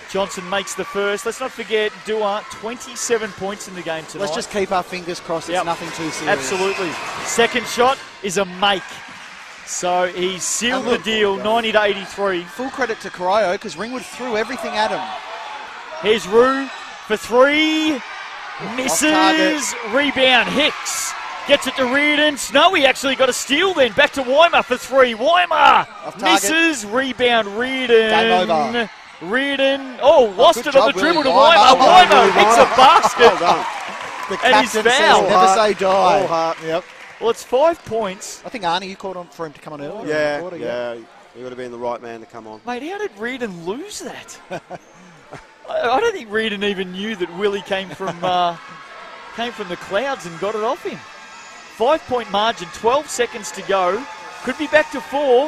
Johnson makes the first. Let's not forget Dewar, 27 points in the game tonight. Let's just keep our fingers crossed. It's Yep. nothing too serious. Absolutely. Second shot is a make. So he sealed And look- the deal, 90-83. Full credit to Corio because Ringwood threw everything at him. Here's Rue for 3. target. Misses. Rebound. Hicks. Gets it to Reardon. Snowy actually got a steal then. Back to Weimer for 3. Weimer misses. Rebound Reardon. Game over. Reardon. Oh, lost it on the Willie dribble to Weimer. Weimer. Well done, Weimer hits a basket. Well done. The And he's captain says fouled. never say die. All heart. Yep. Well, it's 5 points. I think Arnie, you called on for him to come on early. Yeah. He would have been the right man to come on. Mate, how did Reardon lose that? I don't think Reardon even knew that Willie came from the clouds and got it off him. 5-point margin, 12 seconds to go. Could be back to 4. Oh,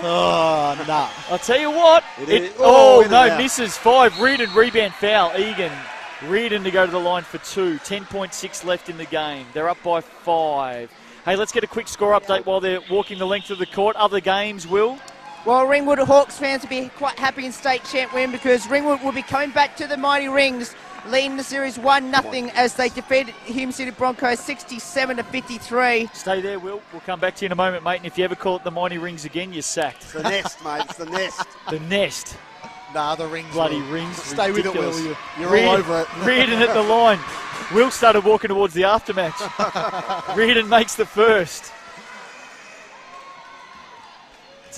nah. I'll tell you what. It is. Oh, In and no, out. misses. 5. Reardon, rebound, foul. Egan. Reardon to go to the line for 2. 10.6 left in the game. They're up by 5. Hey, let's get a quick score update while they're walking the length of the court. Other games, Will? Well, Ringwood Hawks fans will be quite happy in state champ win because Ringwood will be coming back to the Mighty Rings, leading the series 1-0 as they defeated Hume City Broncos 67-53. Stay there, Will. We'll come back to you in a moment, mate. And if you ever call it the Mighty Rings again, you're sacked. It's the nest, mate. It's the nest. The nest. Nah, the rings. Bloody Will. rings. Stay Ridiculous. with it, Will. You're all over it. Reardon at the line. Will started walking towards the aftermatch. Reardon makes the first.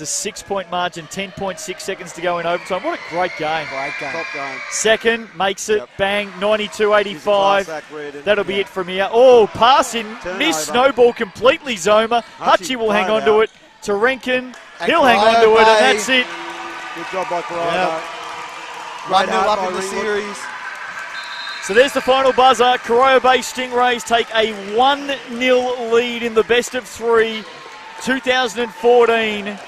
It's a 6-point margin, 10.6 seconds to go in overtime. What a great game. Great game. Top game. Second, makes it, Yep. bang, He's a class 92-85. act, Reardon. That'll be it from here. Oh, passing, Turnover. missed snowball completely, Zoma. Hutchie will hang on to it. To Renken, he'll hang on to it, and that's it. Good job by Corio. Yep. Great 1-0 hard up by in the Ringwood. series. So there's the final buzzer. Corio Bay Stingrays take a 1-0 lead in the best of 3 2014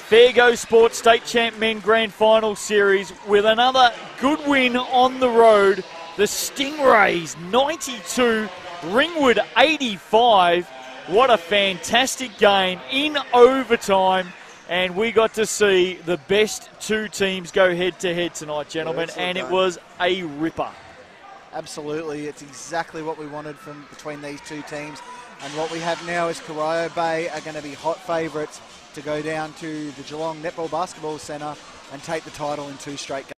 Fairgo Sports State Champ Men Grand Final Series with another good win on the road. The Stingrays 92, Ringwood 85. What a fantastic game in overtime. And we got to see the best 2 teams go head-to-head tonight, gentlemen, Excellent and it game. was a ripper. Absolutely. It's exactly what we wanted from between these 2 teams. And what we have now is Corio Bay are going to be hot favourites to go down to the Geelong Netball Basketball Centre and take the title in 2 straight games.